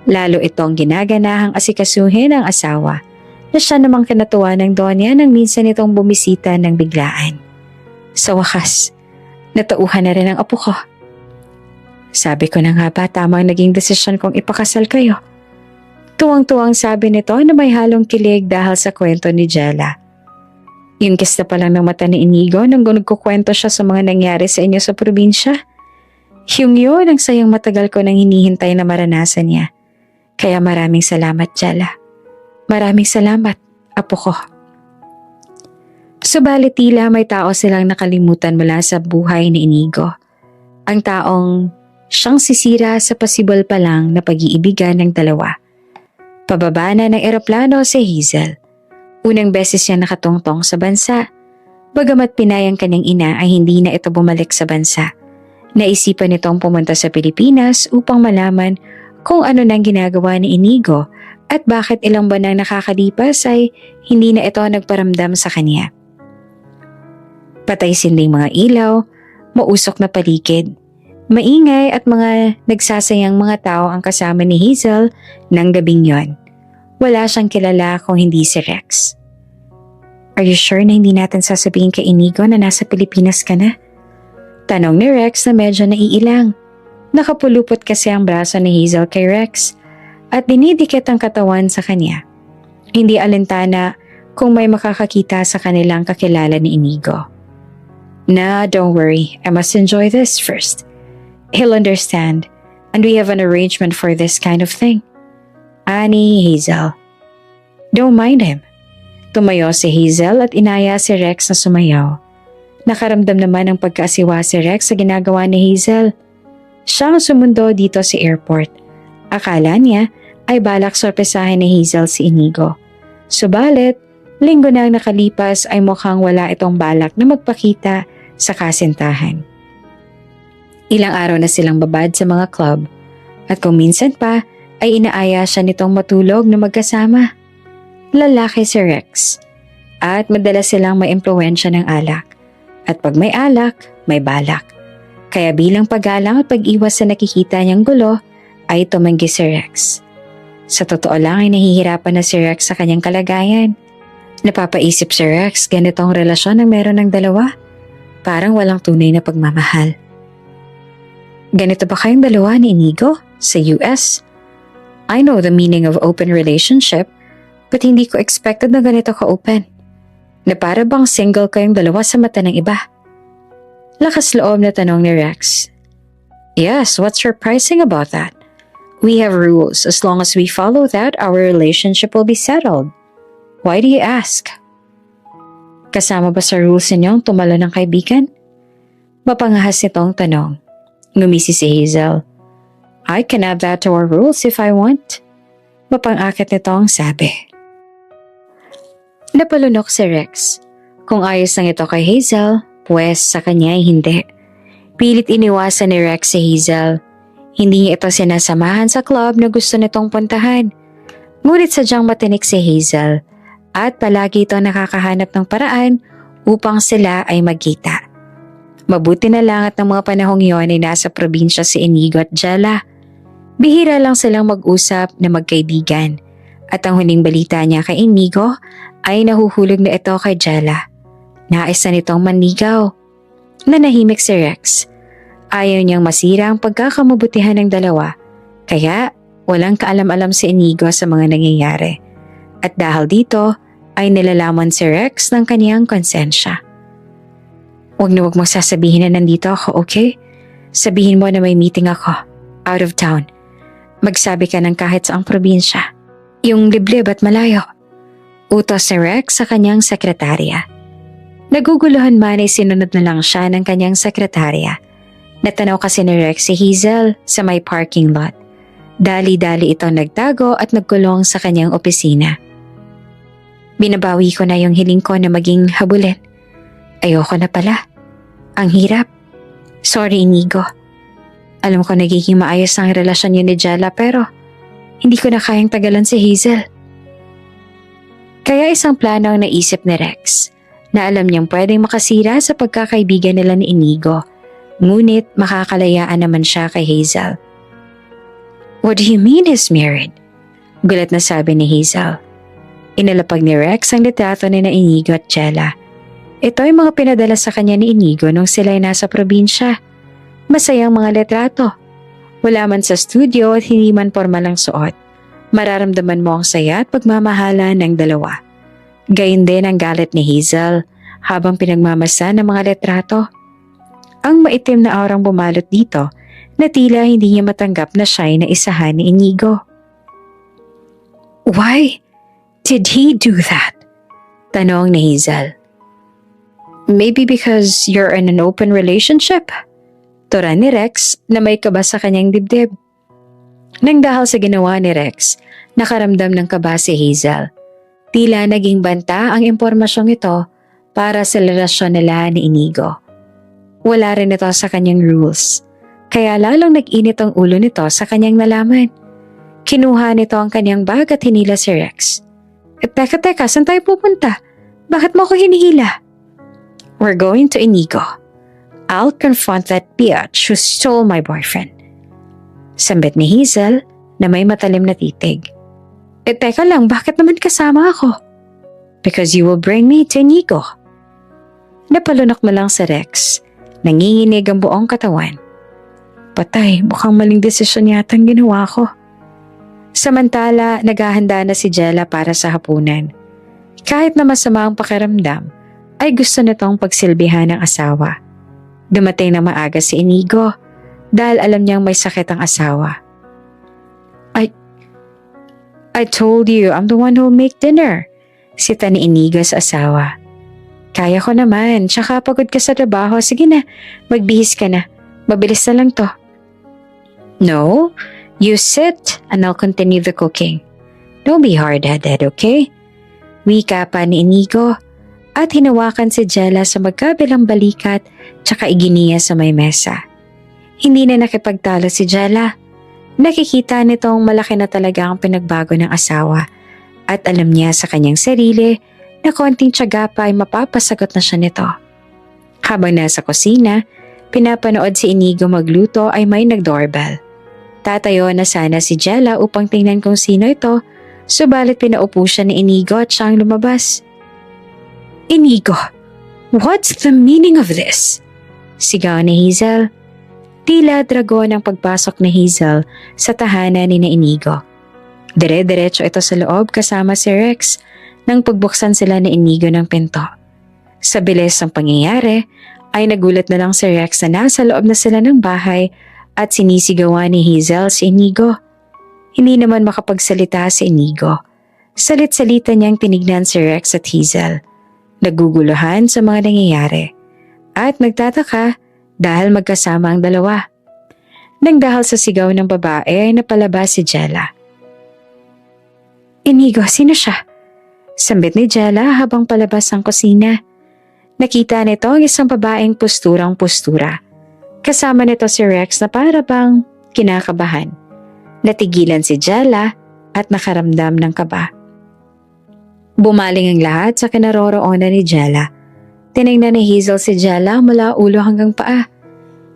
Lalo itong ginaganahang asikasuhin ng asawa na siya namang kinatuwa ng Donya nang minsan itong bumisita ng biglaan. Sa wakas, natauhan na rin ang apo ko. Sabi ko na nga ba tamang naging desisyon kong ipakasal kayo? Tuwang-tuwang sabi nito na may halong kilig dahil sa kwento ni Jella. Yung kista pa lang ng mata ni Inigo nang nagkukwento siya sa mga nangyari sa inyo sa probinsya. Yung yun ang sayang matagal ko nang hinihintay na maranasan niya. Kaya maraming salamat, Jella. Maraming salamat, apo ko. Subalit tila may tao silang nakalimutan mula sa buhay ni Inigo. Ang taong siyang sisira sa pasibol pa lang na pag-iibigan ng dalawa. Pababa na ng eroplano si Hazel. Unang beses siya nakatungtong sa bansa. Bagamat pinayang kanyang ina ay hindi na ito bumalik sa bansa. Naisipan nitong pumunta sa Pilipinas upang malaman kung ano nang ginagawa ni Inigo at bakit ilang buwan nang nakakalipas ay hindi na ito nagparamdam sa kanya. Patay sinding mga ilaw, mausok na paligid. Maingay at mga nagsasayang mga tao ang kasama ni Hazel ng gabing yon. Wala siyang kilala kung hindi si Rex. Are you sure na hindi natin sasabihin kay Inigo na nasa Pilipinas ka na? Tanong ni Rex na medyo naiilang. Nakapulupot kasi ang braso ni Hazel kay Rex at dinidikit ang katawan sa kanya. Hindi alintana kung may makakakita sa kanilang kakilala ni Inigo. Nah, don't worry. I must enjoy this first. He'll understand, and we have an arrangement for this kind of thing. Ani Hazel. Don't mind him. Tumayo si Hazel at inaya si Rex na sumayaw. Nakaramdam naman ng pagkaasiwa si Rex sa ginagawa ni Hazel. Siya ang sumundo dito sa airport. Akala niya ay balak sorpresahin ni Hazel si Inigo. Subalit, linggo na ang nakalipas ay mukhang wala itong balak na magpakita sa kasintahan. Ilang araw na silang babad sa mga club at kung minsan pa ay inaaya siya nitong matulog na magkasama. Lalaki si Rex at madalas silang may impluwensya ng alak at pag may alak, may balak. Kaya bilang paggalang at pag-iwas sa nakikita niyang gulo ay tumanggi si Rex. Sa totoo lang ay nahihirapan na si Rex sa kanyang kalagayan. Napapaisip si Rex ganitong relasyon ang meron ng dalawa. Parang walang tunay na pagmamahal. Ganito ba kayong dalawa ni Inigo sa US? I know the meaning of open relationship, but hindi ko expected na ganito ka-open. Na para bang single kayong dalawa sa mata ng iba? Lakas loob na tanong ni Rex. Yes, what's surprising about that? We have rules. As long as we follow that, our relationship will be settled. Why do you ask? Kasama ba sa rules ninyong tumalo ng kaibigan? Mapangahas nitong tanong. Ngumisi si Hazel. I can add that to our rules if I want. Mapang-akit nitong sabi. Napalunok si Rex. Kung ayos lang ito kay Hazel, pues sa kanya ay hindi. Pilit iniwasan ni Rex si Hazel. Hindi niya ito sinasamahan sa club na gusto nitong puntahan. Ngunit sadyang matinik si Hazel at palagi ito nakakahanap ng paraan upang sila ay magkita. Mabuti na lang at ng mga panahong yon ay nasa probinsya si Inigo at Jella. Bihira lang silang mag-usap na magkaibigan at ang huling balita niya kay Inigo ay nahuhulog na ito kay Jella. Nais na nitong manligaw. Nanahimik si Rex. Ayaw niyang masira ang pagkakamabutihan ng dalawa kaya walang kaalam-alam si Inigo sa mga nangyayari. At dahil dito ay nilalaman si Rex ng kaniyang konsensya. Huwag na huwag mong sasabihin na nandito ako, okay? Sabihin mo na may meeting ako, out of town. Magsabi ka ng kahit saang probinsya, yung liblib at malayo. Utos ni Rex sa kanyang sekretarya. Naguguluhan man ay sinunod na lang siya ng kanyang sekretarya. Natanaw kasi ni Rex si Hazel sa may parking lot. Dali-dali itong nagtago at nagkulong sa kanyang opisina. Binabawi ko na yung hiling ko na maging habulin. Ayoko na pala. Ang hirap. Sorry, Inigo. Alam ko nagiging maayos ang relasyon niyo ni Jella pero hindi ko na kayang tagalan si Hazel. Kaya isang plano ang naisip ni Rex na alam niyang pwedeng makasira sa pagkakaibigan nila ni Inigo. Ngunit makakalayaan naman siya kay Hazel. What do you mean he's married? Gulat na sabi ni Hazel. Inalapag ni Rex ang litrato ni na Inigo at Jella. Ito ay mga pinadala sa kanya ni Inigo nung sila ay nasa probinsya. Masayang mga litrato. Wala man sa studio at hindi man formal ang suot. Mararamdaman mo ang saya at pagmamahala ng dalawa. Gayun din ang galit ni Hazel habang pinagmamasa ng mga litrato. Ang maitim na aurang bumalot dito na tila hindi niya matanggap na siya'y naisahan ni Inigo. Why did he do that? Tanong ni Hazel. Maybe because you're in an open relationship? Tura ni Rex na may kaba sa kanyang dibdib. Nang dahil sa ginawa ni Rex, nakaramdam ng kaba si Hazel. Tila naging banta ang impormasyong ito para sa relasyon nila ni Inigo. Wala rin ito sa kanyang rules, kaya lalong nag-init ang ulo nito sa kanyang nalaman. Kinuha nito ang kanyang bag at hinila si Rex. Teka, saan tayo pupunta? Bakit mo ako hinihila? We're going to Inigo. I'll confront that bitch who stole my boyfriend. Sambit ni Hazel na may matalim na titig. Teka lang, bakit naman kasama ako? Because you will bring me to Inigo. Napalunok na lang si Rex. Nanginginig ang buong katawan. Patay, mukhang maling desisyon yata ang ginawa ko. Samantala, naghahanda na si Jella para sa hapunan. Kahit na masama ang pakiramdam, ay gusto nitong pagsilbihan ng asawa. Dumating na maaga si Inigo dahil alam niyang may sakit ang asawa. I told you I'm the one who'll make dinner. Sita ni Inigo sa asawa. Kaya ko naman, tsaka pagod ka sa trabaho. Sige na, magbihis ka na. Mabilis na lang to. No, you sit and I'll continue the cooking. Don't be hard-headed, okay? Wika pa ni Inigo at hinawakan si Jella sa magkabilang balikat tsaka iginiya sa may mesa. Hindi na nakipagtalo si Jella. Nakikita nitong malaki na talaga ang pinagbago ng asawa at alam niya sa kanyang sarili na konting tiyaga pa ay mapapasagot na siya nito. Habang nasa kusina, pinapanood si Inigo magluto ay may nag-doorbell. Tatayo na sana si Jella upang tingnan kung sino ito, subalit pinaupo siya ni Inigo at siyang lumabas. Inigo, what's the meaning of this? Sigaw ni Hazel. Tila dragon ang pagpasok ni Hazel sa tahanan ni Inigo. Dire-diretso ito sa loob kasama si Rex nang pagbuksan sila ni Inigo ng pinto. Sa bilis ng pangyayari ay nagulat na lang si Rex na nasa loob na sila ng bahay at sinisigawan ni Hazel si Inigo. Hindi naman makapagsalita si Inigo. Salit-salita niyang tinignan si Rex at Hazel. Naguguluhan sa mga nangyayari at nagtataka dahil magkasama ang dalawa. Nang dahil sa sigaw ng babae ay napalabas si Jella. Inigo, sino siya? Sambit ni Jella habang palabas ang kusina. Nakita nito ang isang babaeng posturang-postura. Kasama nito si Rex na para bang kinakabahan. Natigilan si Jella at nakaramdam ng kaba. Bumaling ang lahat sa kinaroroonan ni Jella. Tinignan ni Hazel si Jella mula ulo hanggang paa.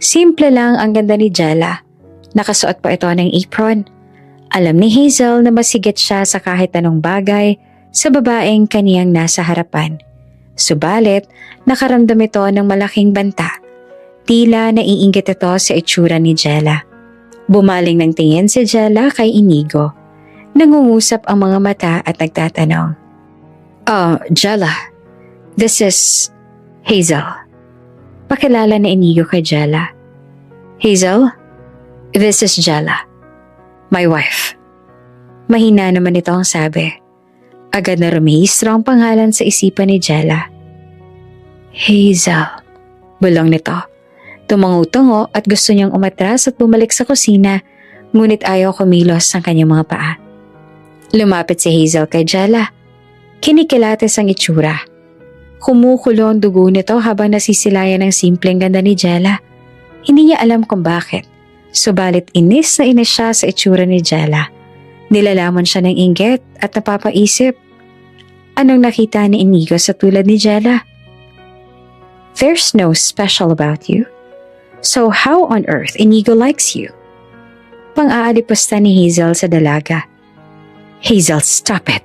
Simple lang ang ganda ni Jella. Nakasuot pa ito ng apron. Alam ni Hazel na masigit siya sa kahit anong bagay sa babaeng kaniyang nasa harapan. Subalit, nakaramdam ito ng malaking banta. Tila naiinggit ito sa itsura ni Jella. Bumaling ng tingin si Jella kay Inigo. Nangungusap ang mga mata at nagtatanong. Jella, this is Hazel. Pakilala na Inigo kay Jella. Hazel, this is Jella, my wife. Mahina naman ito ang sabi. Agad na rumihistro ang pangalan sa isipan ni Jella. Hazel, bulong nito. Tumango-tungo at gusto niyang umatras at bumalik sa kusina, ngunit ayaw kumilos ang kanyang mga paa. Lumapit si Hazel kay Jella. Kinikilates ang itsura. Kumukulo ang dugo nito habang nasisilayan ng simpleng ganda ni Jella. Hindi niya alam kung bakit. Subalit inis na inis siya sa itsura ni Jella. Nilalamon siya ng inggit at napapaisip. Anong nakita ni Inigo sa tulad ni Jella? There's no special about you. So how on earth Inigo likes you? Pang-aalipusta ni Hazel sa dalaga. Hazel, stop it.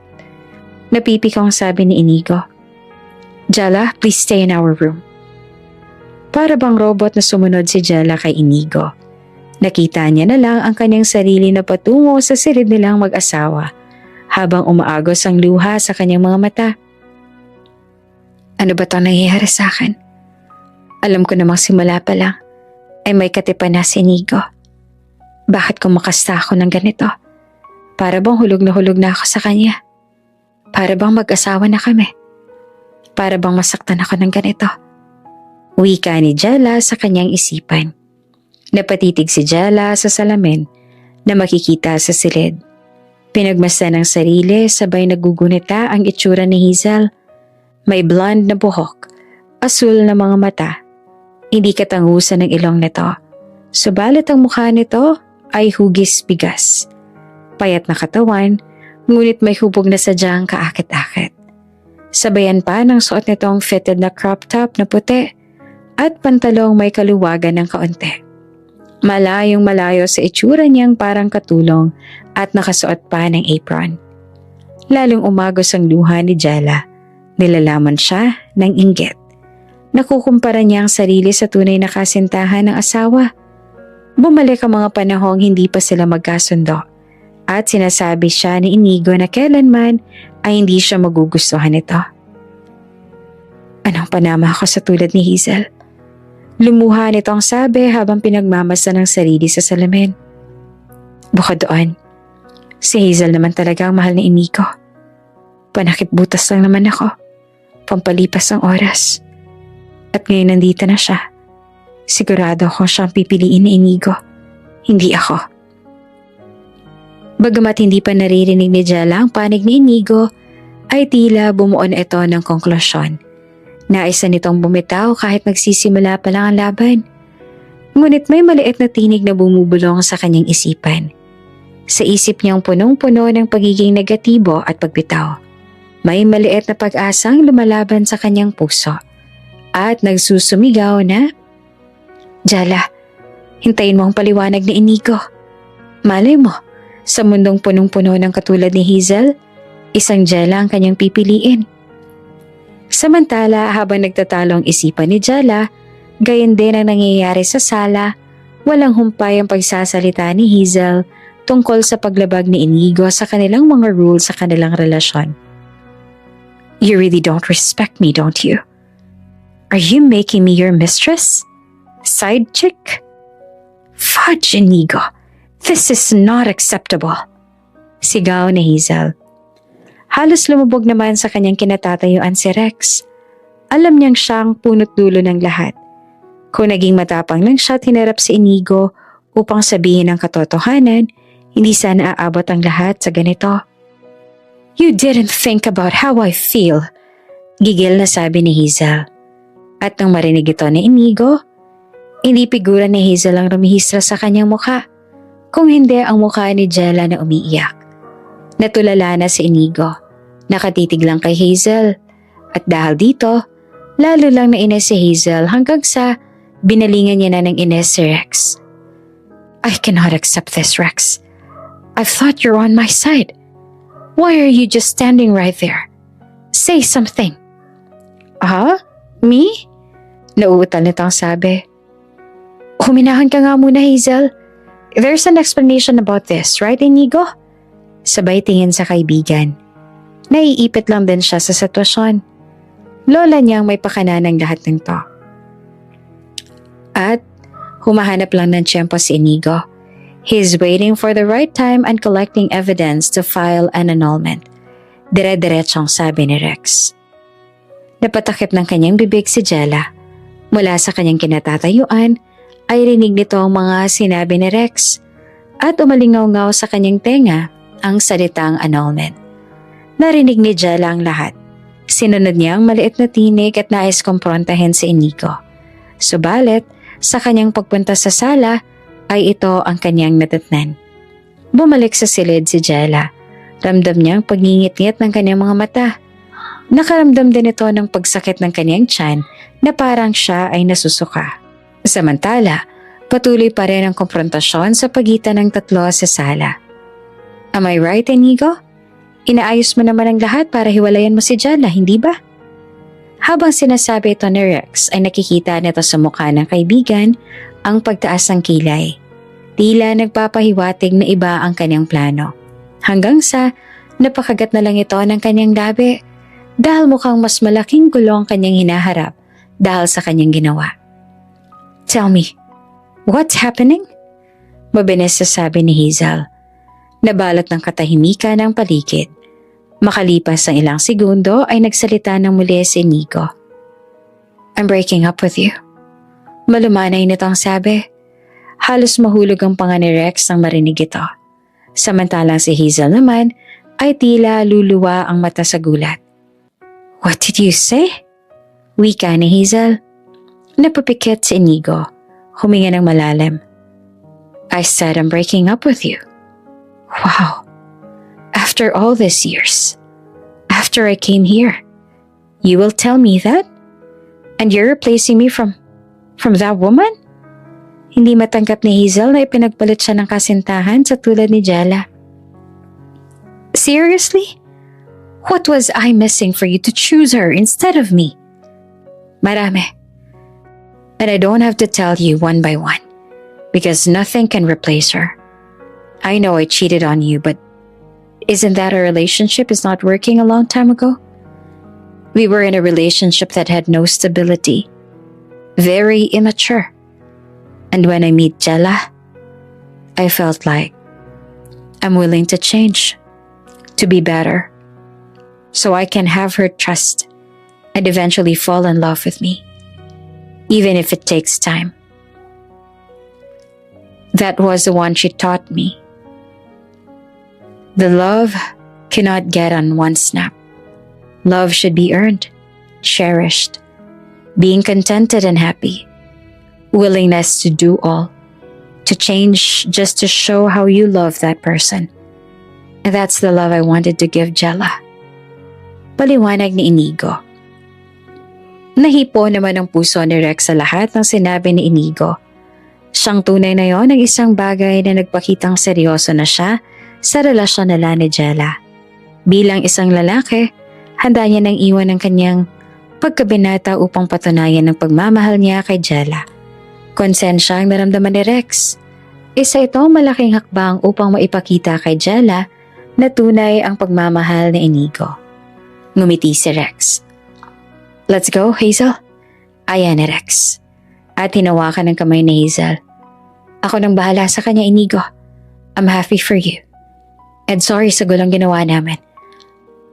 Napipikong sabi ni Inigo. Jella, please stay in our room. Para bang robot na sumunod si Jella kay Inigo. Nakita niya na lang ang kanyang sarili na patungo sa silid nilang mag-asawa habang umaagos ang luha sa kanyang mga mata. Ano ba itong nangyayari sa akin? Alam ko namang simula pa lang ay may katipan na si Inigo. Bakit kumakasta ako ng ganito? Para bang hulog na ako sa kanya? Para bang mag-asawa na kami? Para bang masaktan ako ng ganito? Wika ni Jella sa kanyang isipan. Napatitig si Jella sa salamin na makikita sa silid. Pinagmasdan ng sarili sabay nagugunita ang itsura ni Hazel. May blonde na buhok, asul na mga mata. Hindi katangusan ng ilong nito. Subalit ang mukha nito ay hugis bigas. Payat na katawan, ngunit may hubog na sadyang kaakit-akit. Sabayan pa ng suot nitong fitted na crop top na puti at pantalong may kaluwagan ng kaunti. Malayong malayo sa itsura niyang parang katulong at nakasuot pa ng apron. Lalong umagos ang luha ni Jella. Nilalaman siya ng inggit. Nakukumpara niya ang sarili sa tunay na kasintahan ng asawa. Bumalik ang mga panahong hindi pa sila magkasundo at sinasabi siya ni Inigo na kailanman ay hindi siya magugustuhan nito. Anong panama ako sa tulad ni Hazel? Lumuha nito ang sabi habang pinagmamasa ng sarili sa salamin. Bukod doon, si Hazel naman talaga ang mahal ni Inigo. Panakip butas lang naman ako. Pampalipas ang oras. At ngayon nandito na siya. Sigurado akong siyang pipiliin ni Inigo. Hindi ako. Bagamat hindi pa naririnig ni Jella ang panig ni Inigo, ay tila bumuo na ito ng konklusyon. Naisa nitong bumitaw kahit magsisimula pa lang ang laban. Ngunit may maliit na tinig na bumubulong sa kanyang isipan. Sa isip niyang punong-puno ng pagiging negatibo at pagbitaw. May maliit na pag-asang lumalaban sa kanyang puso. At nagsusumigaw na, Jella, hintayin mo ang paliwanag ni Inigo. Malay mo, sa mundong punong-puno ng katulad ni Hazel, isang Jella ang kanyang pipiliin. Samantala habang nagtatalo ang isipan ni Jella, gayon din ang nangyayari sa sala, walang humpay ang pagsasalita ni Hazel tungkol sa paglabag ni Inigo sa kanilang mga rules sa kanilang relasyon. You really don't respect me, don't you? Are you making me your mistress? Side chick? Fudge, Inigo. This is not acceptable. Sigaw ni Hazel. Halos lumubog naman sa kanyang kinatatayuan si Rex. Alam niyang siyang punot dulo ng lahat. Kung naging matapang lang siya at hinarap si Inigo upang sabihin ang katotohanan, hindi sana aabot ang lahat sa ganito. You didn't think about how I feel, gigil na sabi ni Hazel. At nang marinig ito ni Inigo, hindi figura ni Hazel ang rumihistra sa kanyang mukha, kung hindi ang mukha ni Jella na umiiyak. Natulala na si Inigo. Nakatitig lang kay Hazel. At dahil dito, lalo lang nainis si Hazel hanggang sa binalingan niya na ng ines si Rex. I cannot accept this, Rex. I've thought you're on my side. Why are you just standing right there? Say something. Me? Nauutal nito ang sabi. Huminahan ka nga muna, Hazel. There's an explanation about this, right, Inigo? Sabay tingin sa kaibigan. Naiipit lang din siya sa sitwasyon. Lola niyang may pakana ng lahat ng to. At humahanap lang ng tiyempo si Inigo. He's waiting for the right time and collecting evidence to file an annulment. Dire-diretsong sabi ni Rex. Napatakip ng kanyang bibig si Jella. Mula sa kanyang kinatatayuan ay rinig nito ang mga sinabi ni Rex at umalingaw-ngaw sa kanyang tenga ang salitang annulment. Narinig ni Jella ang lahat. Sinunod niya ang maliit na tinig at nais kumprontahin si Inigo. Subalit, sa kanyang pagpunta sa sala ay ito ang kanyang natatnan. Bumalik sa silid si Jella. Ramdam niyang pagngingit-ngit ng kanyang mga mata. Nakaramdam din ito ng pagsakit ng kanyang tiyan na parang siya ay nasusuka. Samantala, patuloy pa rin ang komprontasyon sa pagitan ng tatlo sa sala. Am I right, Inigo? Inaayos mo naman ang lahat para hiwalayan mo si Jella, hindi ba? Habang sinasabi ito ni Rex ay nakikita nito sa mukha ng kaibigan ang pagtaas ng kilay. Tila nagpapahiwatig na iba ang kanyang plano. Hanggang sa napakagat na lang ito ng kanyang labi dahil mukhang mas malaking gulo ang kanyang hinaharap dahil sa kanyang ginawa. Tell me, what's happening? Mabilis sasabi ni Hazel. Nabalot ng katahimikan ang paligid. Makalipas ang ilang segundo ay nagsalita ng muli si Inigo. I'm breaking up with you. Malumanay nitong sabi. Halos mahulog ang panga ni Rex nang marinig ito. Samantalang si Hazel naman ay tila luluwa ang mata sa gulat. What did you say? Wika ni Hazel. Napapikit si Inigo. Huminga ng malalim. I said I'm breaking up with you. Wow. After all these years, after I came here, you will tell me that? And you're replacing me from that woman? Hindi matanggap ni Hazel na ipinagpalit siya ng kasintahan sa tulad ni Jella. Seriously? What was I missing for you to choose her instead of me? Marami. And I don't have to tell you one by one, because nothing can replace her. I know I cheated on you, but isn't that our relationship is not working a long time ago? We were in a relationship that had no stability, very immature. And when I meet Jella, I felt like I'm willing to change, to be better, so I can have her trust and eventually fall in love with me, even if it takes time. That was the one she taught me. The love cannot get on one snap. Love should be earned, cherished, being contented and happy, willingness to do all, to change just to show how you love that person. And that's the love I wanted to give Jella. Paliwanag ni Inigo. Nahipo naman ang puso ni Rex sa lahat ng sinabi ni Inigo. Siyang tunay na yon ang isang bagay na nagpakitang seryoso na siya sa relasyon nila ni Jella. Bilang isang lalaki, handa niya nang iwan ang kanyang pagkabinata upang patunayan ang pagmamahal niya kay Jella. Konsensya ang naramdaman ni Rex. Isa itong malaking hakbang upang maipakita kay Jella na tunay ang pagmamahal ni Inigo. Ngumiti si Rex. Let's go, Hazel. Ayan ni Rex. At hinawakan ng kamay ni Hazel. Ako nang bahala sa kanya, Inigo. I'm happy for you. And sorry sa gulong ginawa namin.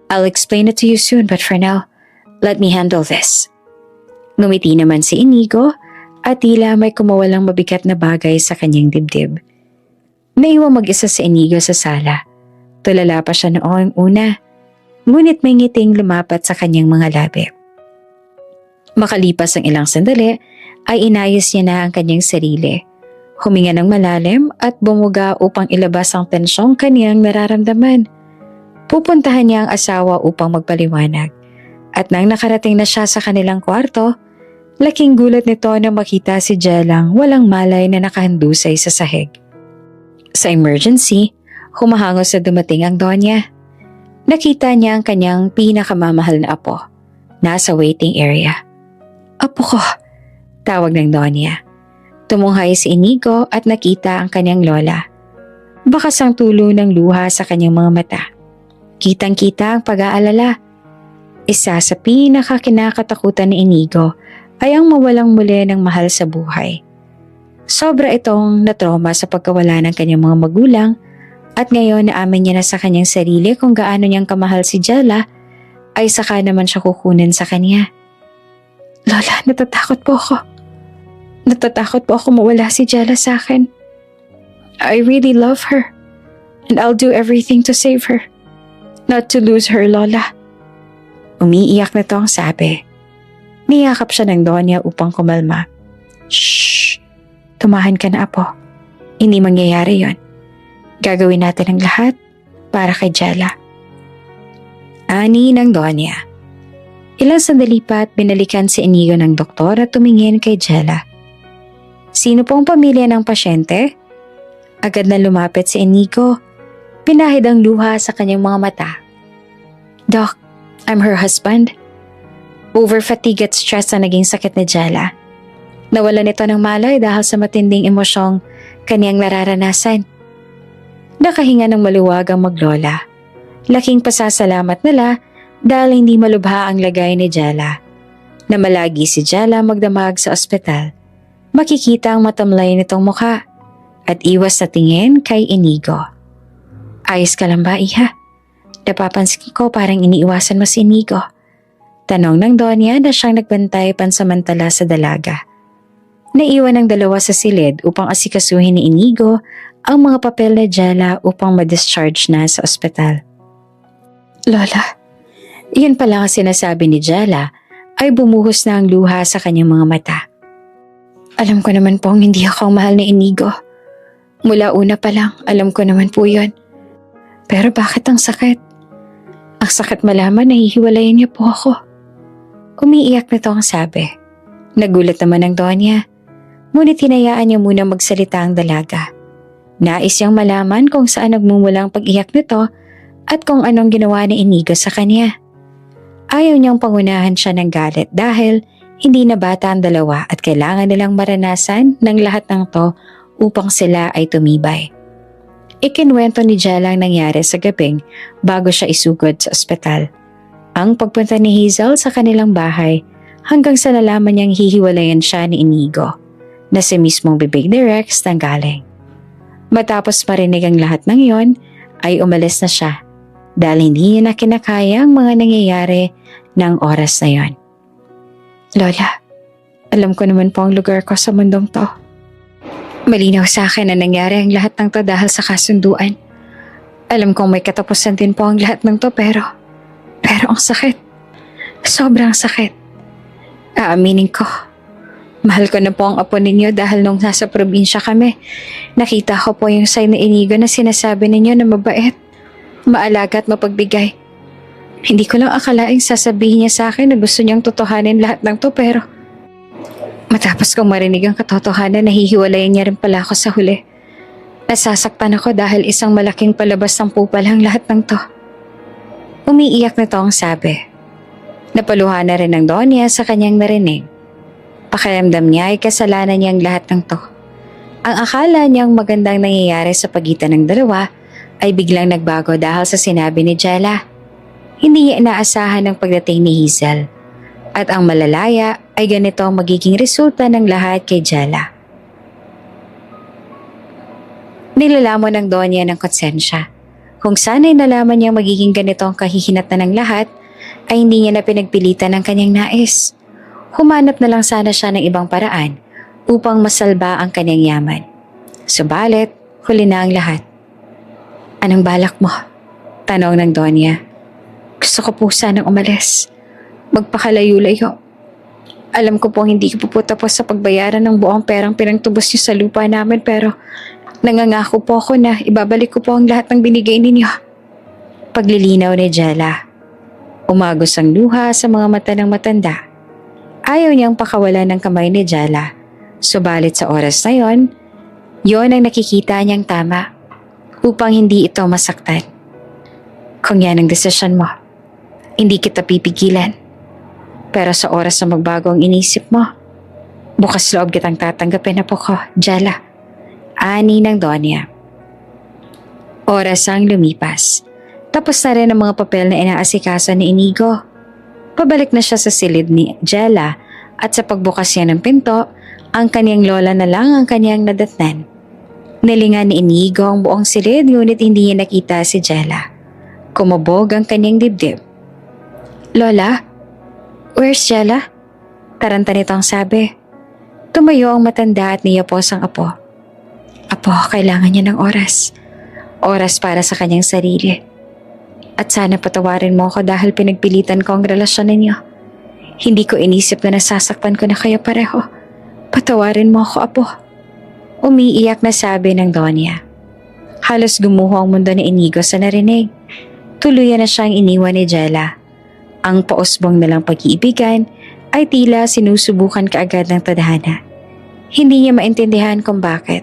I'll explain it to you soon, but for now, let me handle this. Ngumiti naman si Inigo at tila may kumawalang mabigat na bagay sa kanyang dibdib. Naiwang mag-isa si Inigo sa sala. Tulala pa siya noong una, ngunit may ngiting lumapat sa kanyang mga labi. Makalipas ang ilang sandali, ay inayos niya na ang kanyang sarili. Huminga ng malalim at bumuga upang ilabas ang tensyong kaniyang nararamdaman. Pupuntahan niya ang asawa upang magpaliwanag. At nang nakarating na siya sa kanilang kwarto, laking gulat nito na makita si Jellang walang malay na nakahandusay sa sahig. Sa emergency, humahango sa dumating ang Donya. Nakita niya ang kanyang pinakamamahal na apo. Nasa waiting area. Apo ko, tawag ng Donya. Tumunghay si Inigo at nakita ang kanyang lola. Bakas ang tulo ng luha sa kanyang mga mata. Kitang-kita ang pag-aalala. Isa sa pinakakinakatakutan ni Inigo ay ang mawalang muli ng mahal sa buhay. Sobra itong natroma sa pagkawala ng kanyang mga magulang at ngayon na amin niya na sa kanyang sarili kung gaano niyang kamahal si Jella ay saka naman siya kukunin sa kanya. Lola, natatakot po ako. Natatakot po ako mawala si Jella sa akin. I really love her and I'll do everything to save her. Not to lose her, Lola. Umiiyak na to ang sabi. Niyakap siya ng Donya upang kumalma. Shh! Tumahan ka na, Apo. Hindi mangyayari yon. Gagawin natin ang lahat para kay Jella. Ani ng Donya. Ilang sandali pa at binalikan si Inigo ng doktor at tumingin kay Jella. Sino pong pamilya ng pasyente? Agad na lumapit si Inigo. Pinahid ang luha sa kanyang mga mata. Doc, I'm her husband. Over-fatigue at stress ang naging sakit ni Jella. Nawalan ito ng malay dahil sa matinding emosyong kaniyang nararanasan. Nakahinga ng maluwag ang maglola. Laking pasasalamat nila dahil hindi malubha ang lagay ni Jella. Na malagi si Jella magdamag sa ospital. Makikita ang matamlay nitong mukha at iwas na tingin kay Inigo. Ayos ka lang ba, Iha? Napapansin ko parang iniiwasan mo si Inigo. Tanong ng Donya na siyang nagbantay pansamantala sa dalaga. Naiwan ang dalawa sa silid upang asikasuhin ni Inigo ang mga papel ni Jella upang ma-discharge na sa ospital. Lola, iyon pala ang sinasabi ni Jella ay bumuhos na ang luha sa kanyang mga mata. Alam ko naman pong hindi ako ang mahal ni Inigo. Mula una pa lang, alam ko naman po yun. Pero bakit ang sakit? Ang sakit malaman na hihiwalayan niya po ako. Umiiyak na to ang sabi. Nagulat naman ang Donya. Ngunit hinayaan niya muna magsalita ang dalaga. Nais niyang malaman kung saan nagmumula ang pag-iyak nito at kung anong ginawa ni Inigo sa kanya. Ayaw niyang pangunahan siya ng galit dahil hindi na bata ang dalawa at kailangan nilang maranasan ng lahat ng to upang sila ay tumibay. Ikinwento ni Jella ang nangyari sa gabing bago siya isugod sa ospital. Ang pagpunta ni Hazel sa kanilang bahay hanggang sa nalaman niyang hihiwalayan siya ni Inigo na si mismong bibig ni Rex nanggaling. Matapos marinig ang lahat ng yon ay umalis na siya dahil hindi niya na kinakaya ang mga nangyayari ng oras na yon. Lola, alam ko naman po ang lugar ko sa mundong to. Malinaw sa akin na nangyari ang lahat ng to dahil sa kasunduan. Alam kong may katapusan din po ang lahat ng to pero ang sakit. Sobrang sakit. Aaminin ko. Mahal ko na po ang apo ninyo dahil nung nasa probinsya kami, nakita ko po yung sign na Inigo na sinasabi ninyo na mabait, maalaga at mapagbigay. Hindi ko lang akalaing sasabihin niya sa akin na gusto niyang totohanin lahat ng to pero matapos kong marinig ang katotohanan, nahihiwalayan niya rin pala ako sa huli. Nasasaktan ako dahil isang malaking palabas ng pupa lang lahat ng to. Umiiyak na to ang sabi. Napaluha na rin ng Donya sa kanyang narinig. Pakiramdam niya ay kasalanan niyang lahat ng to. Ang akala niyang magandang nangyayari sa pagitan ng dalawa ay biglang nagbago dahil sa sinabi ni Jella. Hindi niya inaasahan ang pagdating ni Hazel. At ang malalaya ay ganito ang magiging resulta ng lahat kay Jella. Nilalamon ng Donya ng konsensya. Kung sana'y nalaman niyang magiging ganito ang kahihinatnan ng lahat, ay hindi niya na pinagpilitan ang kanyang nais. Humanap na lang sana siya ng ibang paraan upang masalba ang kanyang yaman. Subalit, huli na ang lahat. Anong balak mo? Tanong ng Donya. Gusto ko po sanang umalis. Magpakalayo-layo. Alam ko pong hindi ko po tapos sa pagbayaran ng buong perang pinagtubos niyo sa lupa namin pero nangangako po ako na ibabalik ko po ang lahat ng binigay ninyo. Paglilinaw ni Jella. Umagos ang luha sa mga mata ng matanda. Ayaw niyang pakawalan ng kamay ni Jella. Subalit sa oras na yon ang nakikita niyang tama upang hindi ito masaktan. Kung yan ang desisyon mo, hindi kita pipigilan. Pero sa oras na magbago ang inisip mo, bukas loob kitang tatanggapin na po ko, Jella. Ani ng Donya. Oras ang lumipas. Tapos na rin ang mga papel na inaasikaso ni Inigo. Pabalik na siya sa silid ni Jella at sa pagbukas niya ng pinto, ang kanyang lola na lang ang kanyang nadatnan. Nilingan ni Inigo ang buong silid ngunit hindi niya nakita si Jella. Kumabog ang kanyang dibdib. "Lola? Where's Jella?" Taranta nitong sabi. Tumayo ang matanda at niyapos ang apo. "Apo, kailangan niya ng oras. Oras para sa kanyang sarili. At sana patawarin mo ako dahil pinagpilitan ko ang relasyon ninyo. Hindi ko inisip na nasasaktan ko na kayo pareho. Patawarin mo ako, apo." Umiiyak na sabi ng Donya. Halos gumuho ang mundo ni Inigo sa narinig. Tuluyan na siyang iniwan ni Jella. Ang pausbong nalang pag-iibigan ay tila sinusubukan kaagad ng tadhana. Hindi niya maintindihan kung bakit.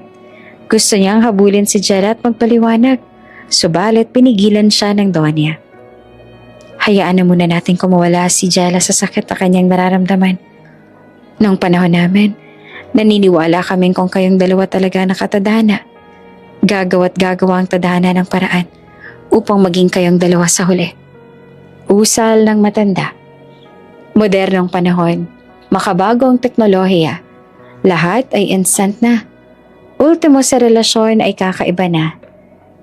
Gusto niyang habulin si Jella at magpaliwanag. Subalit pinigilan siya ng Donya. "Hayaan na muna natin kumawala si Jella sa sakit na kanyang nararamdaman. Noong panahon namin, naniniwala kaming kung kayong dalawa talaga nakatadhana. Gagawa't gagawa ang tadhana ng paraan upang maging kayong dalawa sa huli." Usal ng matanda. Modernong panahon, makabagong teknolohiya. Lahat ay instant na. Ultimo sa relasyon ay kakaiba na.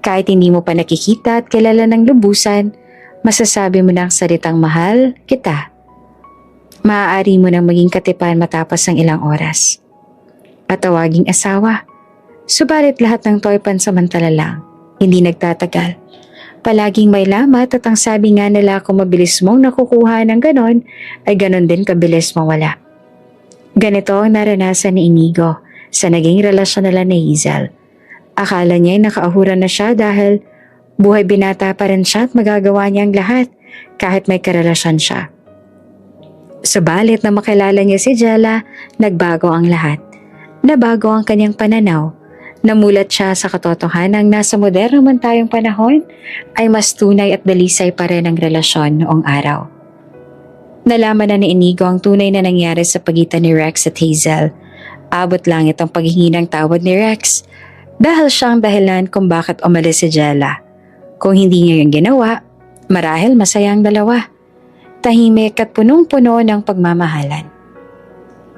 Kahit hindi mo pa nakikita at kilala ng lubusan, masasabi mo na ang salitang mahal kita. Maaari mo nang maging katipan matapos ng ilang oras. At tawaging asawa. Subalit lahat ng to'y pansamantala lang, hindi nagtatagal. Palaging may lamat at ang sabi nga nila kung mabilis mong nakukuha ng ganon, ay ganon din kabilis mawala. Ganito ang naranasan ni Inigo sa naging relasyon nila ni Hazel. Akala niya ay nakaahuran na siya dahil buhay binata pa rin siya at magagawa niya ang lahat kahit may karelasyon siya. Subalit na makilala niya si Jella, nagbago ang lahat. Nabago ang kanyang pananaw. Namulat siya sa katotohanang nasa moderno man tayong panahon ay mas tunay at dalisay pa rin ang relasyon noong araw. Nalaman na ni Inigo ang tunay na nangyari sa pagitan ni Rex at Hazel. Abot langit ang paghingi ng tawad ni Rex dahil siyang dahilan kung bakit umalis si Jella. Kung hindi niya yung ginawa, marahil masaya ang dalawa. Tahimik at punong-puno ng pagmamahalan.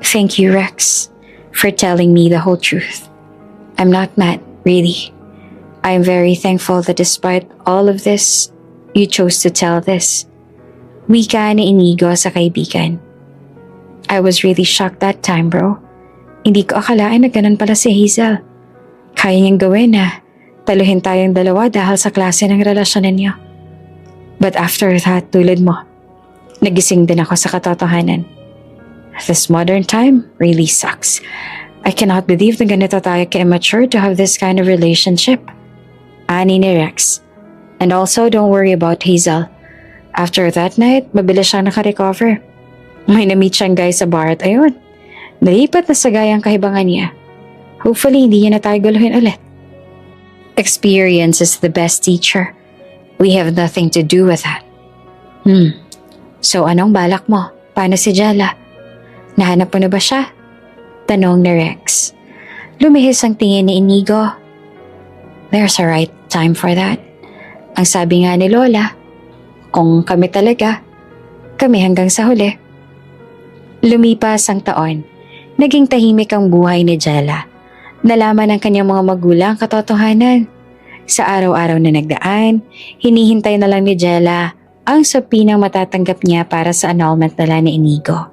"Thank you, Rex, for telling me the whole truth. I'm not mad, really. I'm very thankful that despite all of this, you chose to tell this." Wika ni Inigo sa kaibigan. "I was really shocked that time, bro. Hindi ko akalain na ganun pala si Hazel. Kaya niyang gawin na taluhin tayong dalawa dahil sa klase ng relasyon ninyo. But after that, tulad mo, nagising din ako sa katotohanan. This modern time really sucks. I cannot believe na ganito tayo ka-immature to have this kind of relationship." Ani ni Rex. "And also, don't worry about Hazel. After that night, mabilis siya nakarecover. May na-meet siyang guy sa bar at ayun, nalipat na sa gayang kahibangan niya. Hopefully, hindi niya na tayo guluhin ulit." Experience is the best teacher. We have nothing to do with that. So anong balak mo? Paano si Jella? Nahanap mo na ba siya? Tanong ni Rex. Lumihis ang tingin ni Inigo. "There's a right time for that. Ang sabi nga ni Lola, kung kami talaga, kami hanggang sa huli." Lumipas ang taon. Naging tahimik ang buhay ni Jella. Nalaman ng kanyang mga magulang katotohanan. Sa araw-araw na nagdaan, hinihintay na lang ni Jella ang sapinang matatanggap niya para sa annulment nila ni Inigo.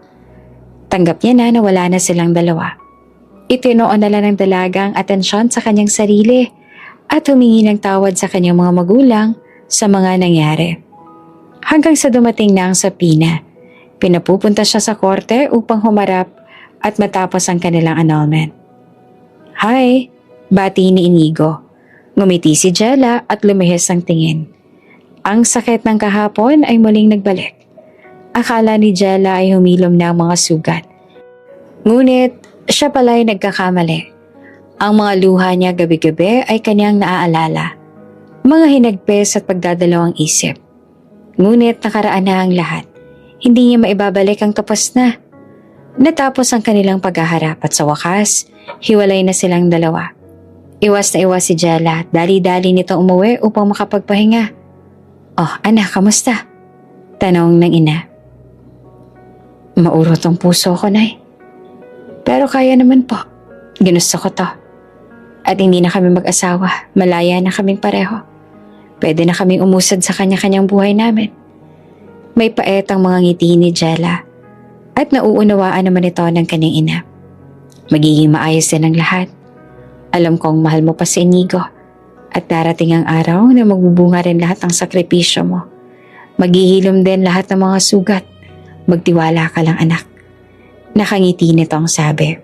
Tanggap niya na wala na silang dalawa. Itinoon na lang ng dalaga ang atensyon sa kanyang sarili at humingi ng tawad sa kanyang mga magulang sa mga nangyari. Hanggang sa dumating na ang sapina, pinapupunta siya sa korte upang humarap at matapos ang kanilang annulment. "Hi," bati ni Inigo. Ngumiti si Jella at lumihis ang tingin. Ang sakit ng kahapon ay muling nagbalik. Akala ni Jella ay humilom na ang mga sugat. Ngunit siya pala'y nagkakamali. Ang mga luha niya gabi-gabi ay kanyang naaalala. Mga hinagpis at pagdadalawang isip. Ngunit nakaraan na ang lahat. Hindi niya maibabalik ang tapos na. Natapos ang kanilang paghaharap at sa wakas, hiwalay na silang dalawa. Iwas na iwas si Jella at dali-dali nito umuwi upang makapagpahinga. "Oh, anak, kamusta?" Tanong ng ina. "Maurot ang puso ko, Nay. Pero kaya naman po. Ginusto ko to. At hindi na kami mag-asawa. Malaya na kaming pareho. Pwede na kaming umusad sa kanya-kanyang buhay namin." May paet ang mga ngiti ni Jella at nauunawaan naman ito ng kanyang ina. Magiging maayos din ang lahat. Alam kong mahal mo pa si Inigo at darating ang araw na magbubunga rin lahat ng sakripisyo mo. Maghihilom din lahat ng mga sugat. Magtiwala ka lang, anak. Nakangiti nito ang sabi.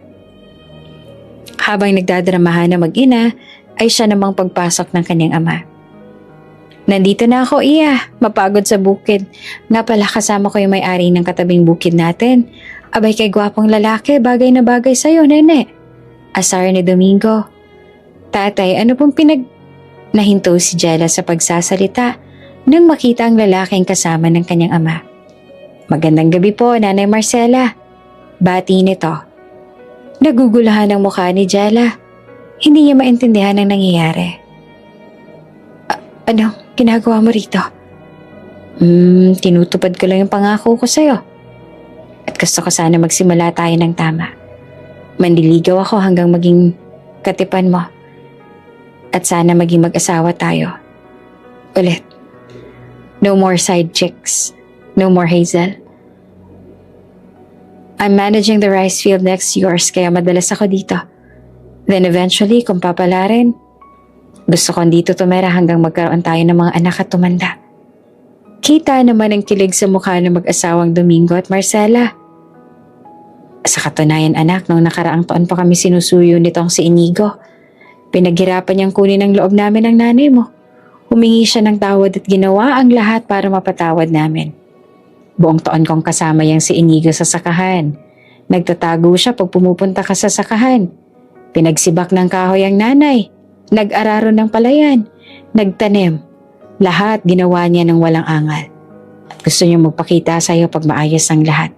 Habang nagdadramahan na mag-ina, ay siya namang pagpasok ng kanyang ama. "Nandito na ako, iya. Mapagod sa bukid. Nga pala kasama ko yung may-ari ng katabing bukid natin. Abay kay gwapong lalaki, bagay na bagay sa'yo, nene." Asar ni Domingo. "Tatay, ano pong Nahinto si Jella sa pagsasalita nang makita ang lalaking kasama ng kanyang ama. "Magandang gabi po, Nanay Marcela." Bati nito. Nagugulahan ang mukha ni Jella. Hindi niya maintindihan ang nangyayari. Ano ginagawa mo rito?" Tinutupad ko lang yung pangako ko sa'yo. At gusto ko sana magsimula tayo ng tama. Manliligaw ako hanggang maging katipan mo. At sana maging mag-asawa tayo. Ulit. No more side chicks. No more Hazel. I'm managing the rice field next to yours kaya madalas ako dito. Then eventually, kung papalarin, gusto kong dito tumira hanggang magkaroon tayo ng mga anak at tumanda. Kita naman ang kilig sa mukha ng mag-asawang Domingo at Marcela. Sa katunayan, anak, nung nakaraang taon pa kami sinusuyo nitong si Inigo. Pinaghirapan niyang kunin ang loob namin ng nanay mo. Humingi siya ng tawad at ginawa ang lahat para mapatawad namin. Buong taon kong kasama yang si Inigo sa sakahan. Nagtatago siya pag pumupunta ka sa sakahan. Pinagsibak ng kahoy ang nanay. Nag-araro ng palayan. Nagtanim. Lahat ginawa niya ng walang angal. At gusto niya magpakita sa iyo pag maayos ang lahat.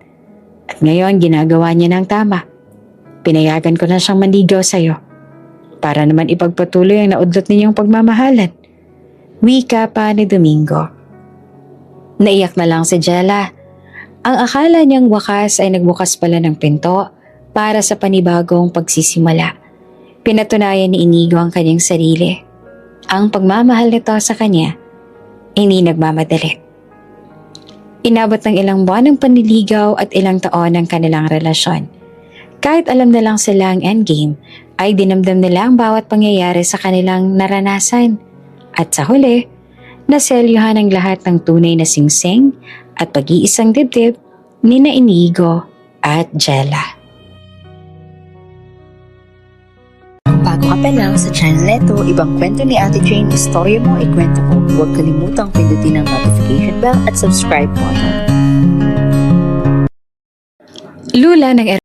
At ngayon ginagawa niya ng tama. Pinayagan ko na siyang manligaw sa iyo. Para naman ipagpatuloy ang naudlot ninyong pagmamahalan. Wika pa ni Domingo. Naiyak na lang si Jella. Ang akala niyang wakas ay nagbukas pala ng pinto para sa panibagong pagsisimula. Pinatunayan ni Inigo ang kanyang sarili. Ang pagmamahal nito sa kanya, hindi nagmamadali. Inabot ng ilang buwan ng panliligaw at ilang taon ang kanilang relasyon. Kahit alam na lang sila ang endgame, ay dinamdam nila ang bawat pangyayari sa kanilang naranasan. At sa huli, naselyuhan ang lahat ng tunay na singsing at pag-iisang dibdib ni Inigo at Jella.
Bago ka pa lang sa channel neto, ibang kwento ni Ate Jane, istorya mo, ikwento ko. Huwag kalimutang pindutin ang notification bell at subscribe button.
Lula ng